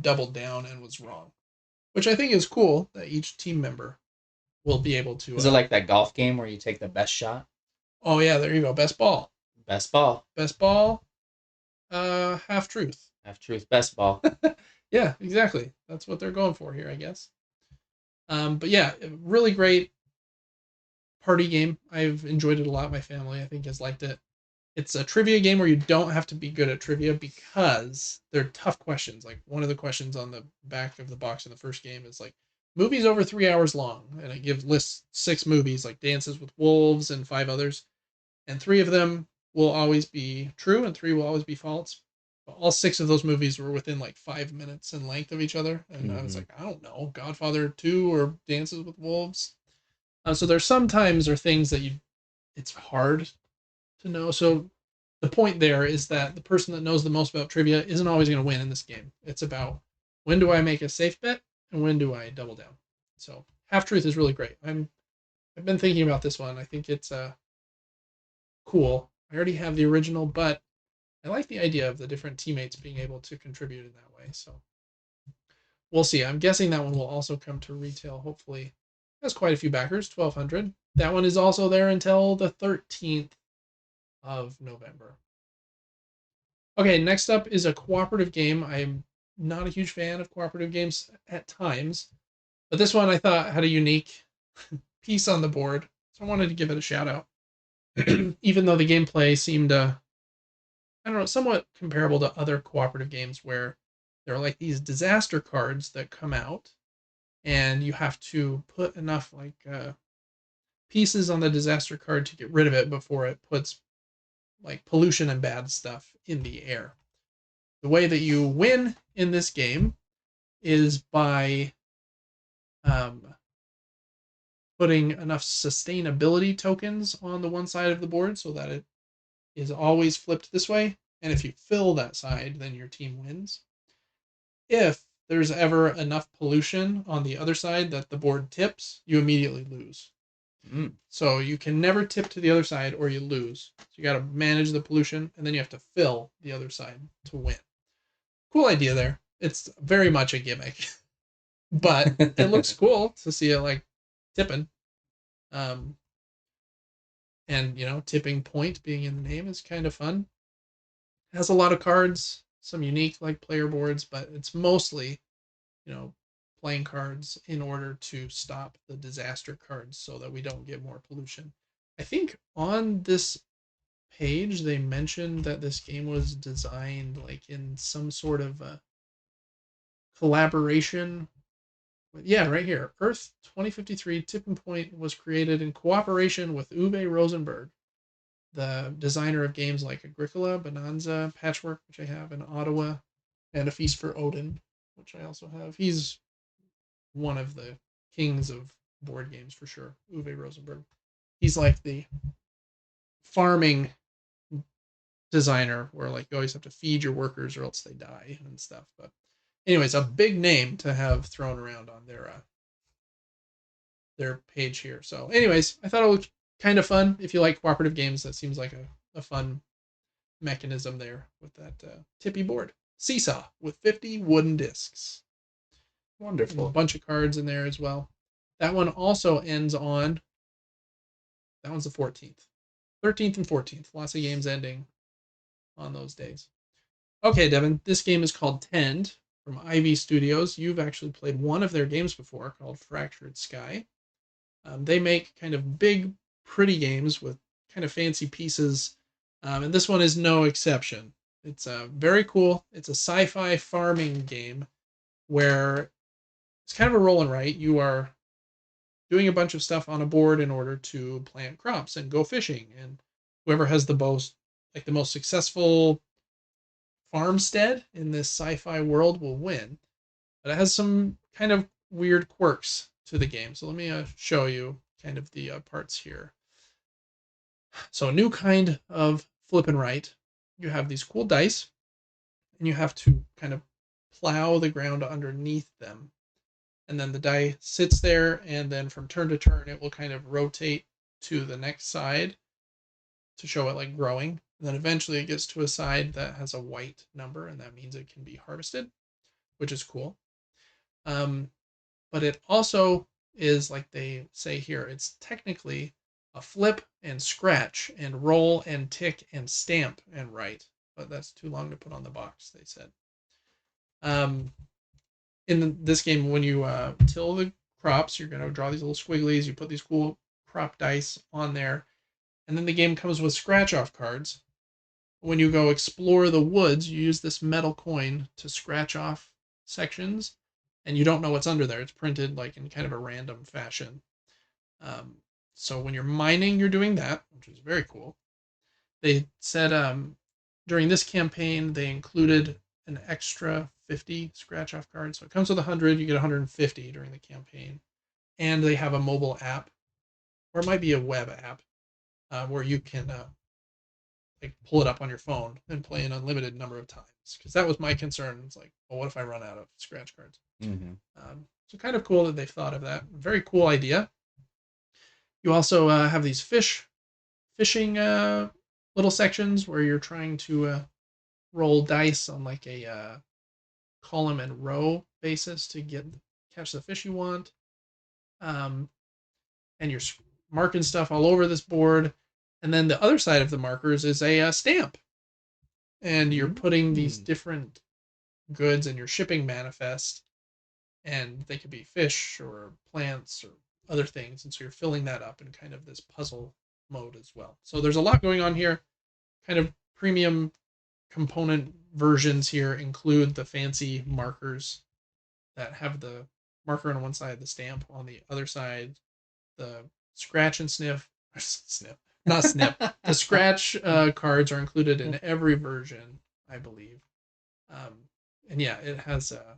doubled down and was wrong, which I think is cool that each team member will be able to. Is it like that golf game where you take the best shot? Oh yeah, there you go. Best ball. Best ball. Best ball. Half truth. Half truth. Best ball. Yeah, exactly. That's what they're going for here, I guess. But yeah, really great party game. I've enjoyed it a lot. My family, I think, has liked it. It's a trivia game where you don't have to be good at trivia because they're tough questions. Like one of the questions on the back of the box in the first game is like, movies over 3 hours long, and it lists 6 movies like Dances with Wolves and 5 others, and 3 of them will always be true and 3 will always be false. But all 6 of those movies were within like 5 minutes in length of each other, and I was like, I don't know, Godfather 2 or Dances with Wolves. So there's sometimes or things that it's hard to know. So the point there is that the person that knows the most about trivia isn't always going to win in this game. It's about when do I make a safe bet and when do I double down. So Half Truth is really great. I've been thinking about this one. I think it's cool. I already have the original, but I like the idea of the different teammates being able to contribute in that way. So we'll see. I'm guessing that one will also come to retail. Hopefully, it has quite a few backers, 1,200. That one is also there until the 13th of November. Okay, next up is a cooperative game. I'm not a huge fan of cooperative games at times, but this one I thought had a unique piece on the board, so I wanted to give it a shout out. Even though the gameplay seemed I don't know, somewhat comparable to other cooperative games where there are like these disaster cards that come out, and you have to put enough pieces on the disaster card to get rid of it before it puts like pollution and bad stuff in the air. The way that you win in this game is by putting enough sustainability tokens on the one side of the board so that it is always flipped this way. And if you fill that side, then your team wins. If there's ever enough pollution on the other side that the board tips, you immediately lose. So you can never tip to the other side or you lose. So you got to manage the pollution, and then you have to fill the other side to win. Cool idea there. It's very much a gimmick, but it looks cool to see it like tipping. And tipping point being in the name is kind of fun. It has a lot of cards, some unique like player boards, but it's mostly playing cards in order to stop the disaster cards so that we don't get more pollution. I think on this page they mentioned that this game was designed like in some sort of a collaboration. Yeah, right here. Earth 2053 Tipping Point was created in cooperation with Uwe Rosenberg, the designer of games like Agricola, Bonanza, Patchwork, which I have in Ottawa, and A Feast for Odin, which I also have. He's one of the kings of board games for sure, Uwe Rosenberg. He's like the farming designer where like you always have to feed your workers or else they die and stuff. But anyways, a big name to have thrown around on their page here. So anyways, I thought it looked kind of fun. If you like cooperative games, that seems like a fun mechanism there with that tippy board. Seesaw with 50 wooden discs. Wonderful. A bunch of cards in there as well. That one also ends on, that one's the 14th. 13th and 14th. Lots of games ending on those days. Okay, Devin, this game is called Tend from Ivy Studios. You've actually played one of their games before called Fractured Sky. They make kind of big, pretty games with kind of fancy pieces, and this one is no exception. It's very cool. It's a sci-fi farming game where it's kind of a roll and write. You are doing a bunch of stuff on a board in order to plant crops and go fishing, and whoever has the most successful farmstead in this sci-fi world will win. But it has some kind of weird quirks to the game. So let me show you kind of the parts here. So a new kind of flip and right. You have these cool dice, and you have to kind of plow the ground underneath them. And then the die sits there, and then from turn to turn, it will kind of rotate to the next side to show it like growing. And then eventually it gets to a side that has a white number, and that means it can be harvested, which is cool. But it also is, like they say here, it's technically a flip and scratch and roll and tick and stamp and write. But that's too long to put on the box, they said. In this game, when you till the crops, you're going to draw these little squigglies. You put these cool crop dice on there. And then the game comes with scratch-off cards. When you go explore the woods, you use this metal coin to scratch off sections, and you don't know what's under there. It's printed like in kind of a random fashion. So when you're mining, you're doing that, which is very cool. They said during this campaign, they included an extra 50 scratch-off cards. So it comes with 100, you get 150 during the campaign. And they have a mobile app, or it might be a web app, where you can like pull it up on your phone and play an unlimited number of times. Because that was my concern. It's like, well, what if I run out of scratch cards? So kind of cool that they've thought of that. Very cool idea. You also have these fishing little sections where you're trying to roll dice on like a column and row basis to catch the fish you want. And you're marking stuff all over this board. And then the other side of the markers is a stamp. And you're putting these different goods in your shipping manifest. And they could be fish or plants or other things. And so you're filling that up in kind of this puzzle mode as well. So there's a lot going on here. Kind of premium component versions here include the fancy markers that have the marker on one side, the stamp on the other side, the scratch and sniff, not snip. The scratch cards are included in every version, I believe. And yeah, it has a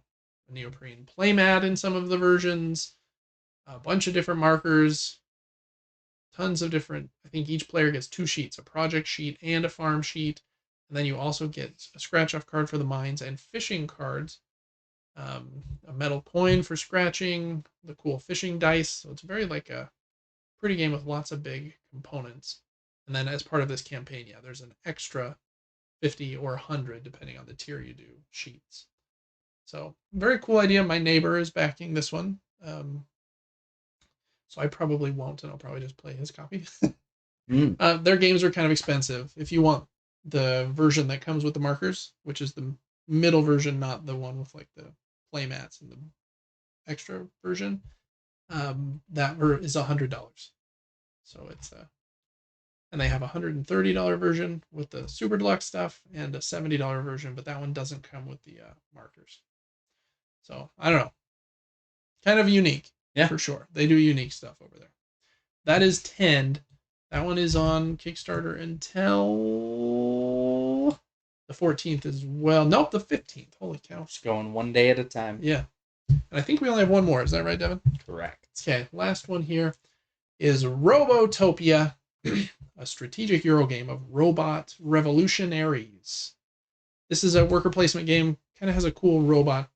neoprene playmat in some of the versions, a bunch of different markers, tons of different. I think each player gets 2 sheets, a project sheet and a farm sheet. And then you also get a scratch off card for the mines and fishing cards. A metal coin for scratching, the cool fishing dice. So it's very like a pretty game with lots of big components. And then as part of this campaign, yeah, there's an extra 50 or 100, depending on the tier you do, sheets. So very cool idea. My neighbor is backing this one. So I probably won't, and I'll probably just play his copy. Their games are kind of expensive. If you want the version that comes with the markers, which is the middle version, not the one with like the playmats and the extra version, that is $100. So it's and they have a $130 version with the super deluxe stuff and a $70 version, but that one doesn't come with the markers. So I don't know, kind of unique, for sure. They do unique stuff over there. That is Tend. That one is on Kickstarter until the 14th as well. Nope, the 15th. Holy cow! Just going one day at a time. Yeah, and I think we only have one more. Is that right, Devin? Correct. Okay, last one here is Robotopia, a strategic Euro game of robot revolutionaries. This is a worker placement game. Kind of has a cool robot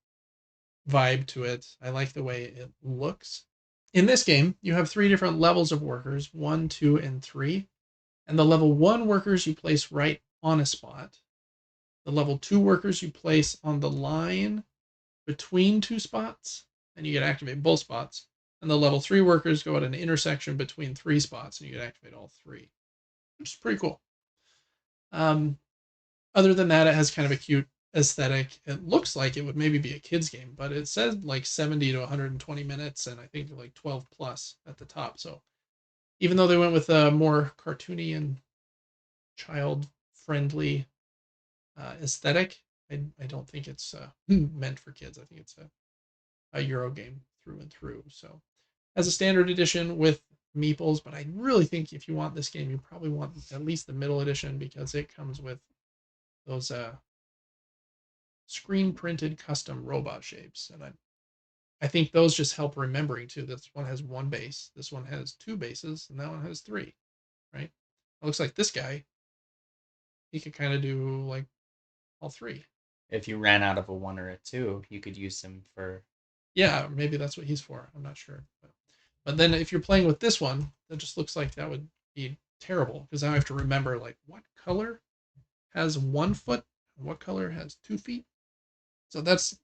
vibe to it. I like the way it looks. In this game, you have 3 different levels of workers, 1, 2, and 3. And the level 1 workers you place right on a spot. The level 2 workers you place on the line between 2 spots, and you get to activate both spots. And the level 3 workers go at an intersection between 3 spots, and you can activate all 3, which is pretty cool. Other than that, it has kind of a cute aesthetic. It looks like it would maybe be a kid's game, but it says like 70 to 120 minutes, and I think like 12 plus at the top. So even though they went with a more cartoony and child-friendly aesthetic, I don't think it's meant for kids. I think it's a Euro game through and through. So as a standard edition with meeples, but I really think if you want this game, you probably want at least the middle edition because it comes with those screen printed custom robot shapes, and I think those just help remembering too. This one has 1 base, this one has 2 bases, and that one has 3. Right? It looks like this guy, he could kind of do like all 3. If you ran out of a 1 or a 2, you could use him for. Yeah, maybe that's what he's for. I'm not sure, but then if you're playing with this one, that just looks like that would be terrible because now I have to remember like what color has 1 foot, and what color has 2 feet. So that's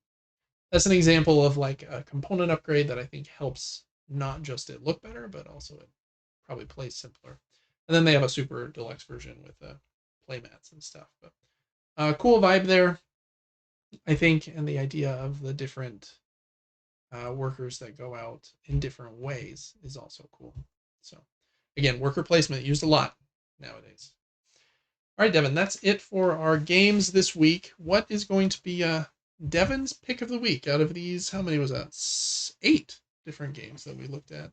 an example of like a component upgrade that I think helps not just it look better, but also it probably plays simpler. And then they have a super deluxe version with playmats and stuff. But cool vibe there, I think, and the idea of the different workers that go out in different ways is also cool. So again, worker placement used a lot nowadays. All right, Devin, that's it for our games this week. What is going to be Devin's pick of the week out of these? How many was that? 8 different games that we looked at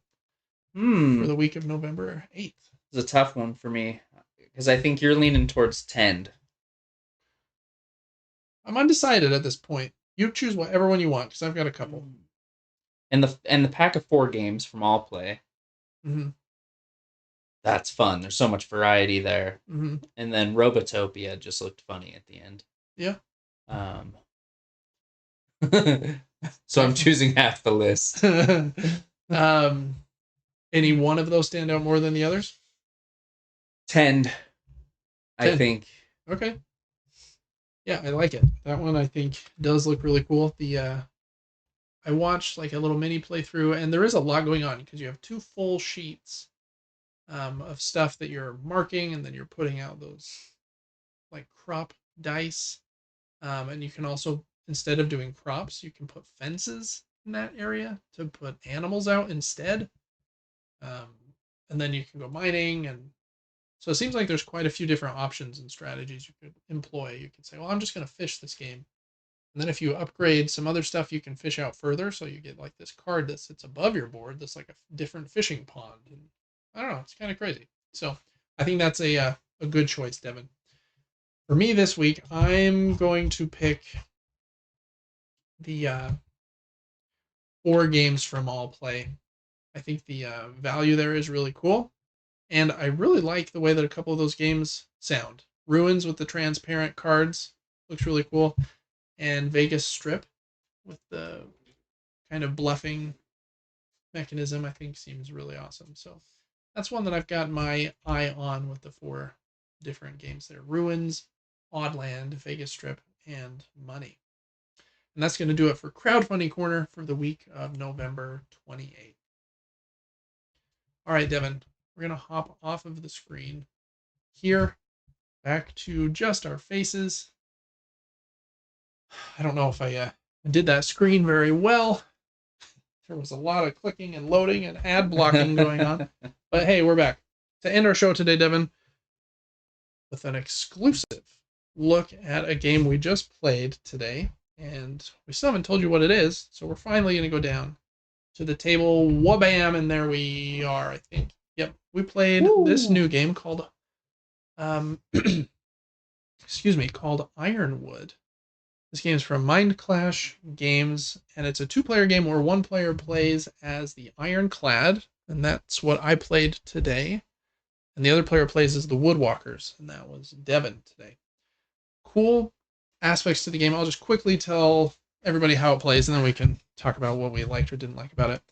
for the week of November 8th. It's a tough one for me because I think you're leaning towards Tend. I'm undecided at this point. You choose whatever one you want because I've got a couple. And the pack of 4 games from All Play. Mm-hmm. That's fun. There's so much variety there. Mm-hmm. And then Robotopia just looked funny at the end. Yeah. So I'm choosing half the list. Any one of those stand out more than the others? Tend. I think. Okay. Yeah, I like it. That one I think does look really cool. I watched like a little mini playthrough, and there is a lot going on because you have 2 full sheets of stuff that you're marking, and then you're putting out those like crop dice. And you can also, instead of doing crops, you can put fences in that area to put animals out instead. And then you can go mining and So it seems like there's quite a few different options and strategies you could employ. You could say, well, I'm just going to fish this game. And then if you upgrade some other stuff, you can fish out further. So you get like this card that sits above your board that's like a different fishing pond. And I don't know, it's kind of crazy. So I think that's a good choice, Devin. For me this week, I'm going to pick the 4 games from All Play. I think the value there is really cool. And I really like the way that a couple of those games sound. Ruins with the transparent cards looks really cool. And Vegas Strip with the kind of bluffing mechanism, I think seems really awesome. So that's one that I've got my eye on with the 4 different games there. Ruins, Oddland, Vegas Strip, and Money. And that's going to do it for Crowdfunding Corner for the week of November 28th. All right, Devin, we're going to hop off of the screen here, back to just our faces. I don't know if I did that screen very well. There was a lot of clicking and loading and ad blocking going on. But hey, we're back. To end our show today, Devin, with an exclusive look at a game we just played today. And we still haven't told you what it is, so we're finally going to go down to the table. Wabam, and there we are, I think. Yep, we played this new game called, called Ironwood. This game is from Mindclash Games, and it's a 2-player game where one player plays as the Ironclad, and that's what I played today. And the other player plays as the Woodwalkers, and that was Devin today. Cool aspects to the game. I'll just quickly tell everybody how it plays, and then we can talk about what we liked or didn't like about it.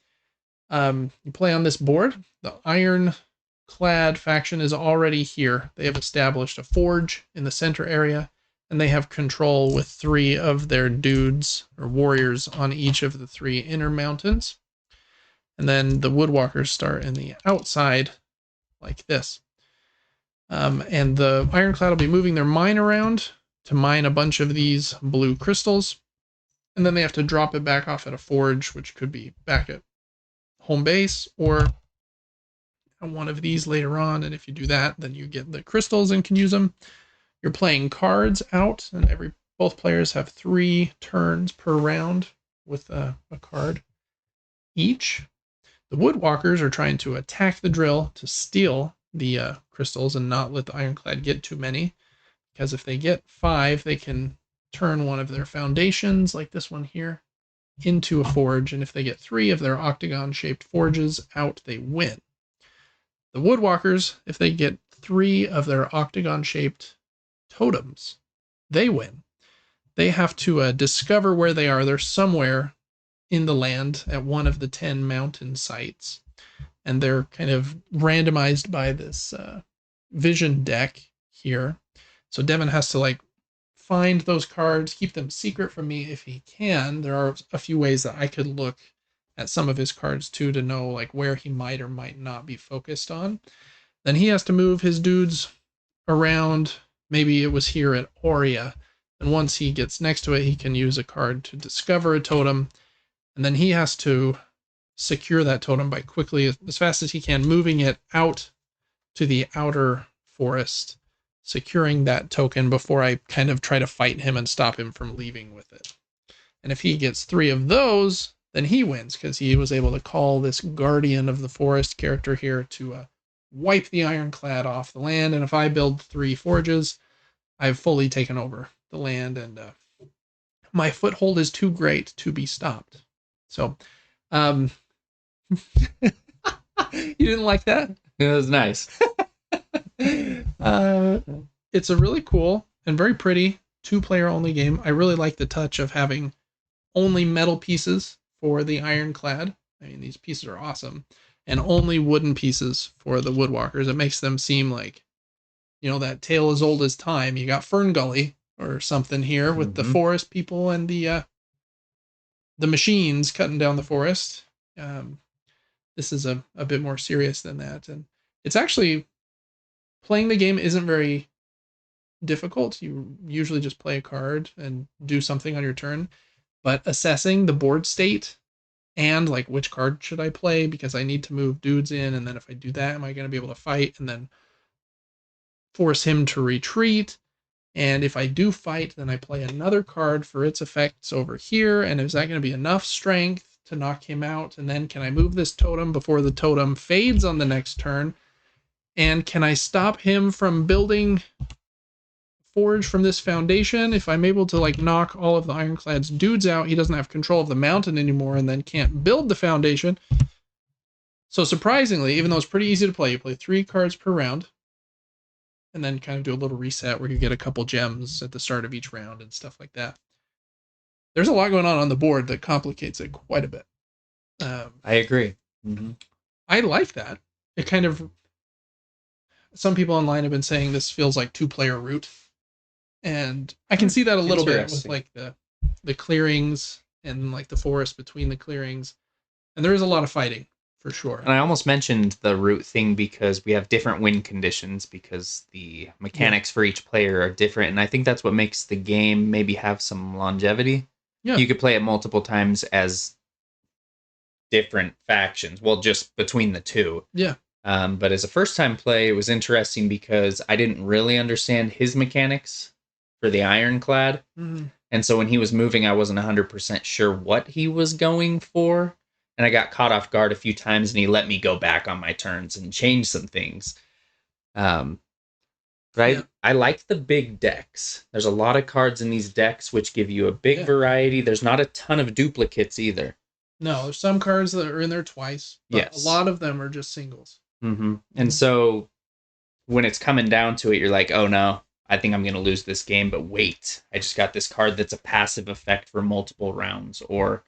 You play on this board. The Ironclad faction is already here. They have established a forge in the center area, and they have control with 3 of their dudes or warriors on each of the 3 inner mountains. And then the Woodwalkers start in the outside like this. And the Ironclad will be moving their mine around to mine a bunch of these blue crystals. And then they have to drop it back off at a forge, which could be back at home base or one of these later on. And if you do that, then you get the crystals and can use them. You're playing cards out, and both players have 3 turns per round with a card each. The Woodwalkers are trying to attack the drill to steal the crystals and not let the Ironclad get too many. Because if they get 5, they can turn one of their foundations, like this one here, into a forge. And if they get 3 of their octagon-shaped forges out, they win. The Woodwalkers, if they get 3 of their octagon-shaped totems, they win. They have to discover where they are. They're somewhere in the land at one of the 10 mountain sites. And they're kind of randomized by this vision deck here. So Devin has to find those cards, keep them secret from me if he can. There are a few ways that I could look at some of his cards too to know where he might or might not be focused on. Then he has to move his dudes around. Maybe it was here at Aurea. And once he gets next to it, he can use a card to discover a totem. And then he has to secure that totem by quickly, as fast as he can, moving it out to the outer forest, securing that token before I kind of try to fight him and stop him from leaving with it. And if he gets 3 of those, then he wins, because he was able to call this Guardian of the Forest character here to wipe the Ironclad off the land. And if I build 3 forges, I've fully taken over the land, and my foothold is too great to be stopped. So, you didn't like that? It was nice. It's a really cool and very pretty 2-player only game. I really like the touch of having only metal pieces for the Ironclad. I mean, these pieces are awesome. And only wooden pieces for the Woodwalkers. It makes them seem like, that tale as old as time. You got Fern Gully or something here with the forest people and the machines cutting down the forest. This is a bit more serious than that. And it's actually, playing the game isn't very difficult. You usually just play a card and do something on your turn. But assessing the board state and which card should I play, because I need to move dudes in, and then if I do that, am I going to be able to fight? And then force him to retreat. And if I do fight, then I play another card for its effects over here. And is that going to be enough strength to knock him out? And then can I move this totem before the totem fades on the next turn? And can I stop him from building forge from this foundation? If I'm able to like knock all of the Ironclad's dudes out, he doesn't have control of the mountain anymore and then can't build the foundation. So surprisingly, even though it's pretty easy to play, you play 3 cards per round and then kind of do a little reset where you get a couple gems at the start of each round and stuff like that. There's a lot going on the board that complicates it quite a bit. I agree. Mm-hmm. I like that. It kind of... Some people online have been saying this feels like 2-player Root. And I can see that a little bit with like the clearings and like the forest between the clearings. And there is a lot of fighting for sure. And I almost mentioned the Root thing because we have different win conditions because the mechanics for each player are different. And I think that's what makes the game maybe have some longevity. Yeah. You could play it multiple times as different factions. Well, just between the two. Yeah. But as a first-time play, it was interesting because I didn't really understand his mechanics for the Ironclad. Mm-hmm. And so when he was moving, I wasn't 100% sure what he was going for. And I got caught off guard a few times, and he let me go back on my turns and change some things. But I like the big decks. There's a lot of cards in these decks, which give you a big variety. There's not a ton of duplicates either. No, there's some cards that are in there twice, but yes. A lot of them are just singles. Mm-hmm. And so when it's coming down to it, you're like, oh no, I think I'm going to lose this game, but wait, I just got this card that's a passive effect for multiple rounds, or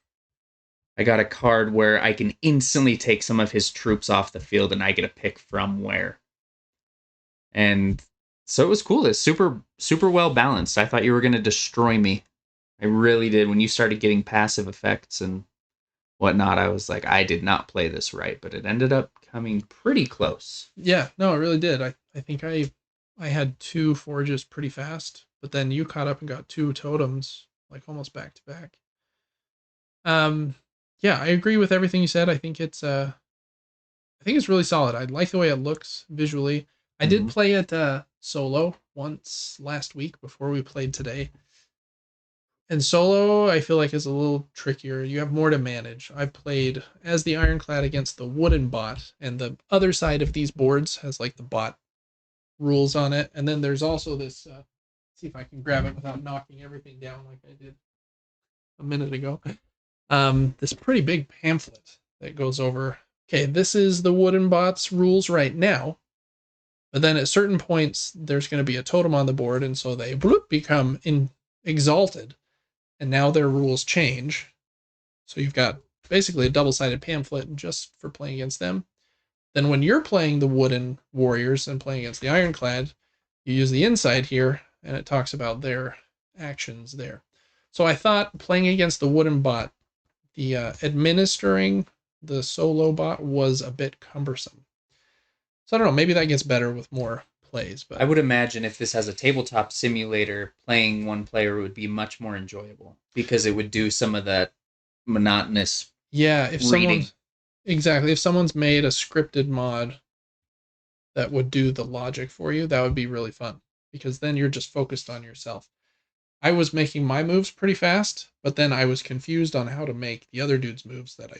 I got a card where I can instantly take some of his troops off the field and I get to pick from where. And so it was cool. It's super, super well balanced. I thought you were going to destroy me. I really did. When you started getting passive effects and whatnot, I was like, I did not play this right, but it ended up coming pretty close. Yeah, no, it really did. I think I had 2 forges pretty fast, but then you caught up and got 2 totems, like almost back to back. Yeah, I agree with everything you said. I think it's really solid. I like the way it looks visually. I did play it solo once last week before we played today. And solo, I feel like, is a little trickier. You have more to manage. I played as the Ironclad against the wooden bot, and the other side of these boards has like the bot rules on it. And then there's also this, see if I can grab it without knocking everything down like I did a minute ago. This pretty big pamphlet that goes over, okay, this is the wooden bot's rules right now. But then at certain points, there's going to be a totem on the board, and so they become exalted. And now their rules change. So you've got basically a double-sided pamphlet just for playing against them. Then when you're playing the wooden warriors and playing against the Ironclad, you use the inside here, and it talks about their actions there. So I thought playing against the wooden bot, the administering the solo bot was a bit cumbersome. So I don't know, maybe that gets better with more plays. But I would imagine if this has a tabletop simulator, playing one player would be much more enjoyable because it would do some of that monotonous reading. If someone's made a scripted mod that would do the logic for you, that would be really fun because then you're just focused on yourself. I was making my moves pretty fast, but then I was confused on how to make the other dude's moves that I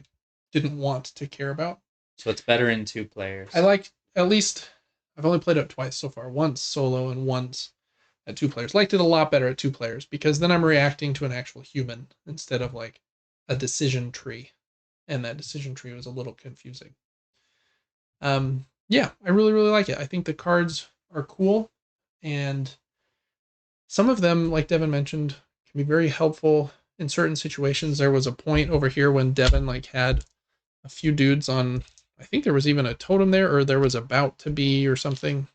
didn't want to care about. So it's better in 2 players. I like, at least, I've only played it twice so far. Once solo and once at 2 players. Liked it a lot better at 2 players because then I'm reacting to an actual human instead of like a decision tree. And that decision tree was a little confusing. Yeah, I really, really like it. I think the cards are cool. And some of them, like Devin mentioned, can be very helpful in certain situations. There was a point over here when Devin like had a few dudes on, I think there was even a totem there, or there was about to be or something.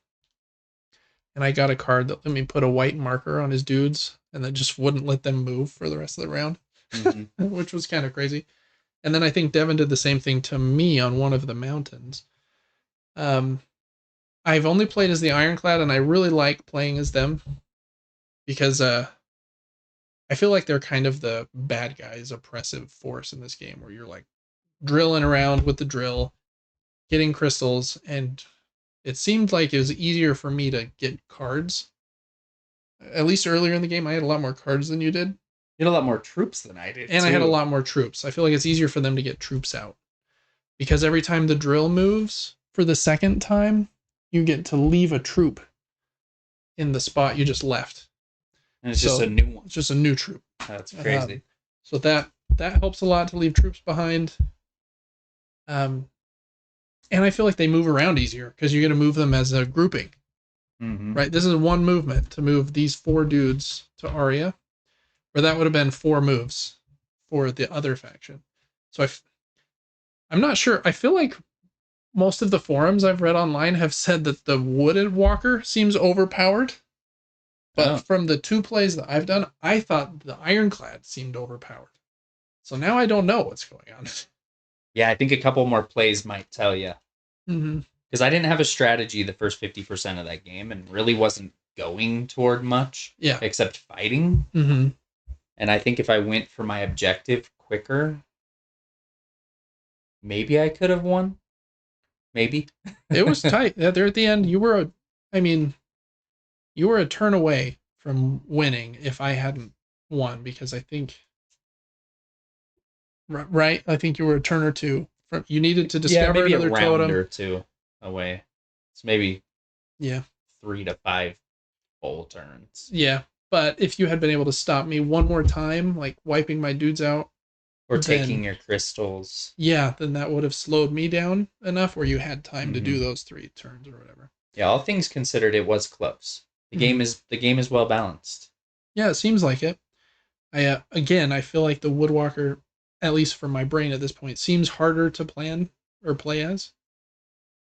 And I got a card that let me put a white marker on his dudes and that just wouldn't let them move for the rest of the round, which was kind of crazy. And then I think Devin did the same thing to me on one of the mountains. I've only played as the Ironclad, and I really like playing as them because I feel like they're kind of the bad guys, oppressive force in this game, where you're like drilling around with the drill, getting crystals, and it seemed like it was easier for me to get cards. At least earlier in the game, I had a lot more cards than you did. You had a lot more troops than I did, and I had a lot more troops. I feel like it's easier for them to get troops out. Because every time the drill moves for the second time, you get to leave a troop in the spot you just left. And it's just a new one. It's just a new troop. That's crazy. So that helps a lot to leave troops behind. And I feel like they move around easier because you're going to move them as a grouping. Mm-hmm. Right? This is one movement to move these 4 dudes to Arya, where that would have been 4 moves for the other faction. So I'm not sure. I feel like most of the forums I've read online have said that the Wooded Walker seems overpowered. But from the 2 plays that I've done, I thought the Ironclad seemed overpowered. So now I don't know what's going on. Yeah, I think a couple more plays might tell you. Mm-hmm. Because I didn't have a strategy the first 50% of that game and really wasn't going toward much. Yeah. Except fighting. Mm-hmm. And I think if I went for my objective quicker, maybe I could have won. Maybe. It was tight. There at the end, you were a turn away from winning if I hadn't won, because I think, right? I think you were a turn or 2 from. You needed to discover maybe another a round totem or 2 away. It's maybe 3 to 5 full turns. Yeah, but if you had been able to stop me one more time, like wiping my dudes out, or taking your crystals, then that would have slowed me down enough where you had time to do those 3 turns or whatever. Yeah, all things considered, it was close. The game is well balanced. Yeah, it seems like it. I feel like the Woodwalker, at least for my brain at this point, seems harder to plan or play as.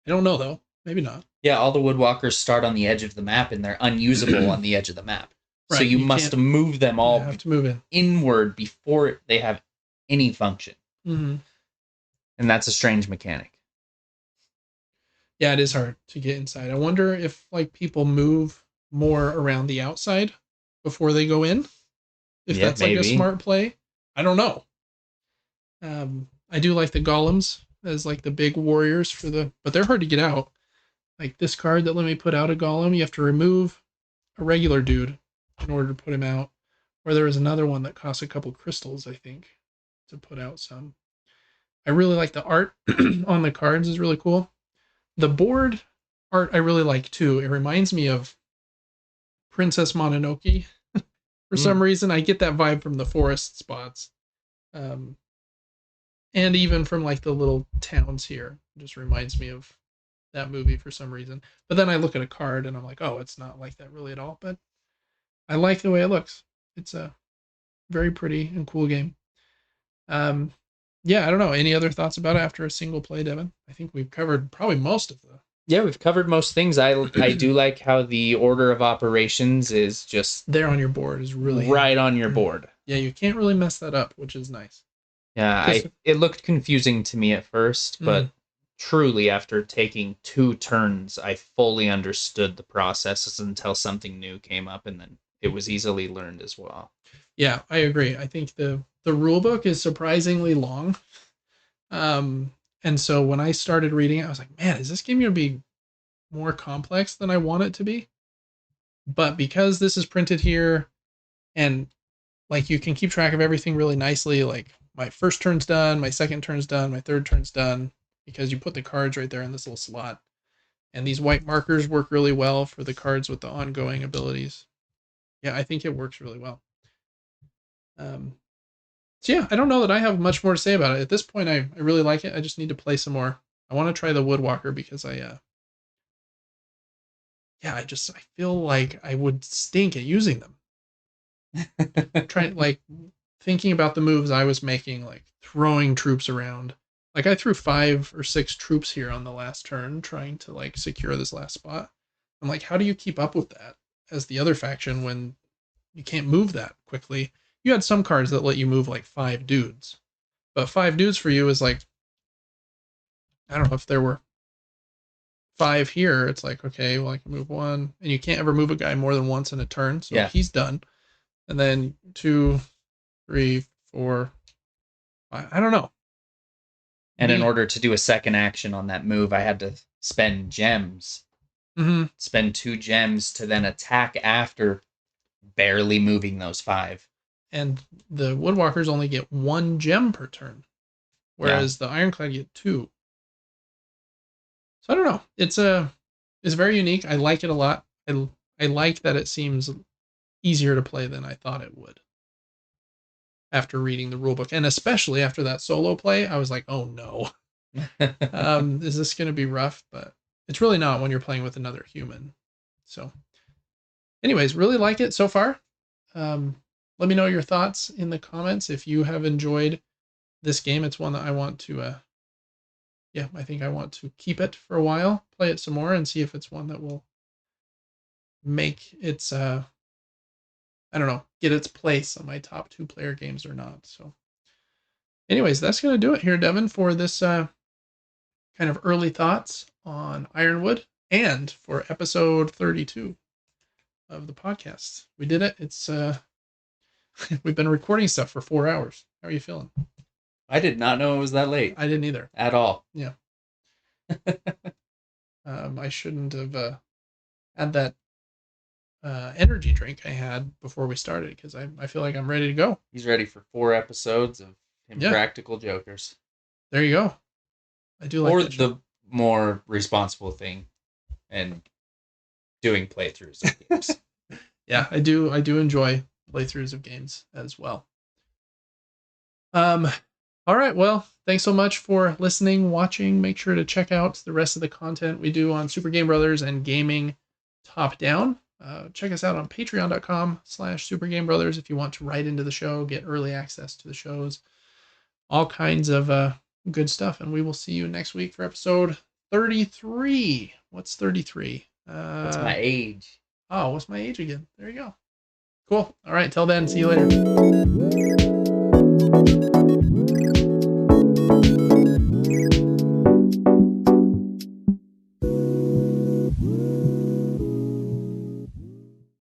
I don't know though. Maybe not. Yeah, all the Woodwalkers start on the edge of the map and they're unusable on the edge of the map. Right, so you must move them all have to move inward before they have any function. Mm-hmm. And that's a strange mechanic. Yeah, it is hard to get inside. I wonder if like people move more around the outside before they go in. If that's maybe. Like a smart play. I don't know. I do like the golems as like the big warriors but they're hard to get out. Like this card that let me put out a golem, you have to remove a regular dude in order to put him out. Or there was another one that costs a couple crystals, I think, to put out some. I really like the art on the cards is really cool. The board art I really like too. It reminds me of Princess Mononoke. For some reason, I get that vibe from the forest spots. And even from like the little towns here. It just reminds me of that movie for some reason. But then I look at a card and I'm like, oh, it's not like that really at all. But I like the way it looks. It's a very pretty and cool game. Yeah, I don't know. Any other thoughts about it after a single play, Devin? I think we've covered probably most of the... Yeah, we've covered most things. I do like how the order of operations is just... there on your board is really... right on your board. Yeah, you can't really mess that up, which is nice. Yeah, it looked confusing to me at first, but truly after taking 2 turns, I fully understood the processes until something new came up, and then it was easily learned as well. Yeah, I agree. I think the rule book is surprisingly long. And so when I started reading it, I was like, man, is this game going to be more complex than I want it to be? But because this is printed here and like you can keep track of everything really nicely, like my first turn's done, my second turn's done, my third turn's done, because you put the cards right there in this little slot. And these white markers work really well for the cards with the ongoing abilities. Yeah, I think it works really well. So yeah, I don't know that I have much more to say about it. At this point, I really like it. I just need to play some more. I want to try the Woodwalker because I feel like I would stink at using them. Thinking about the moves I was making, like throwing troops around. Like I threw 5 or 6 troops here on the last turn trying to like secure this last spot. I'm like, how do you keep up with that as the other faction when you can't move that quickly? You had some cards that let you move like 5 dudes. But 5 dudes for you is like, I don't know, if there were 5 here, it's like, okay, well I can move 1. And you can't ever move a guy more than once in a turn, so he's done. And then 2, 3, 4, 5, I don't know. And in order to do a second action on that move, I had to spend gems. Mm-hmm. Spend 2 gems to then attack after barely moving those 5. And the Woodwalkers only get 1 gem per turn, whereas the Ironclad get 2. So I don't know. It's very unique. I like it a lot. I like that it seems easier to play than I thought it would after reading the rulebook, and especially after that solo play. I was like, oh no, is this going to be rough? But it's really not when you're playing with another human. So, anyways, really like it so far. Let me know your thoughts in the comments if you have enjoyed this game. It's one that I want to, I think I want to keep it for a while, play it some more, and see if it's one that will make its, I don't know, get its place on my top 2-player games or not. So, anyways, that's going to do it here, Devin, for this kind of early thoughts on Ironwood and for episode 32 of the podcast. We did it. It's we've been recording stuff for 4 hours. How are you feeling? I did not know it was that late. I didn't either. At all. Yeah. I shouldn't have had that energy drink I had before we started, because I feel like I'm ready to go. He's ready for 4 episodes of Impractical Jokers. There you go. I do like or that the show. More responsible thing and doing playthroughs of games. Yeah, I do enjoy playthroughs of games as well. All right, well, thanks so much for listening, watching. Make sure to check out the rest of the content we do on Super Game Brothers and Gaming Top Down. Check us out on patreon.com/supergamebrothers if you want to write into the show, get early access to the shows, all kinds of good stuff. And we will see you next week for episode 33. What's 33? What's my age? Oh, what's my age again? There you go. Cool. All right, till then, see you later.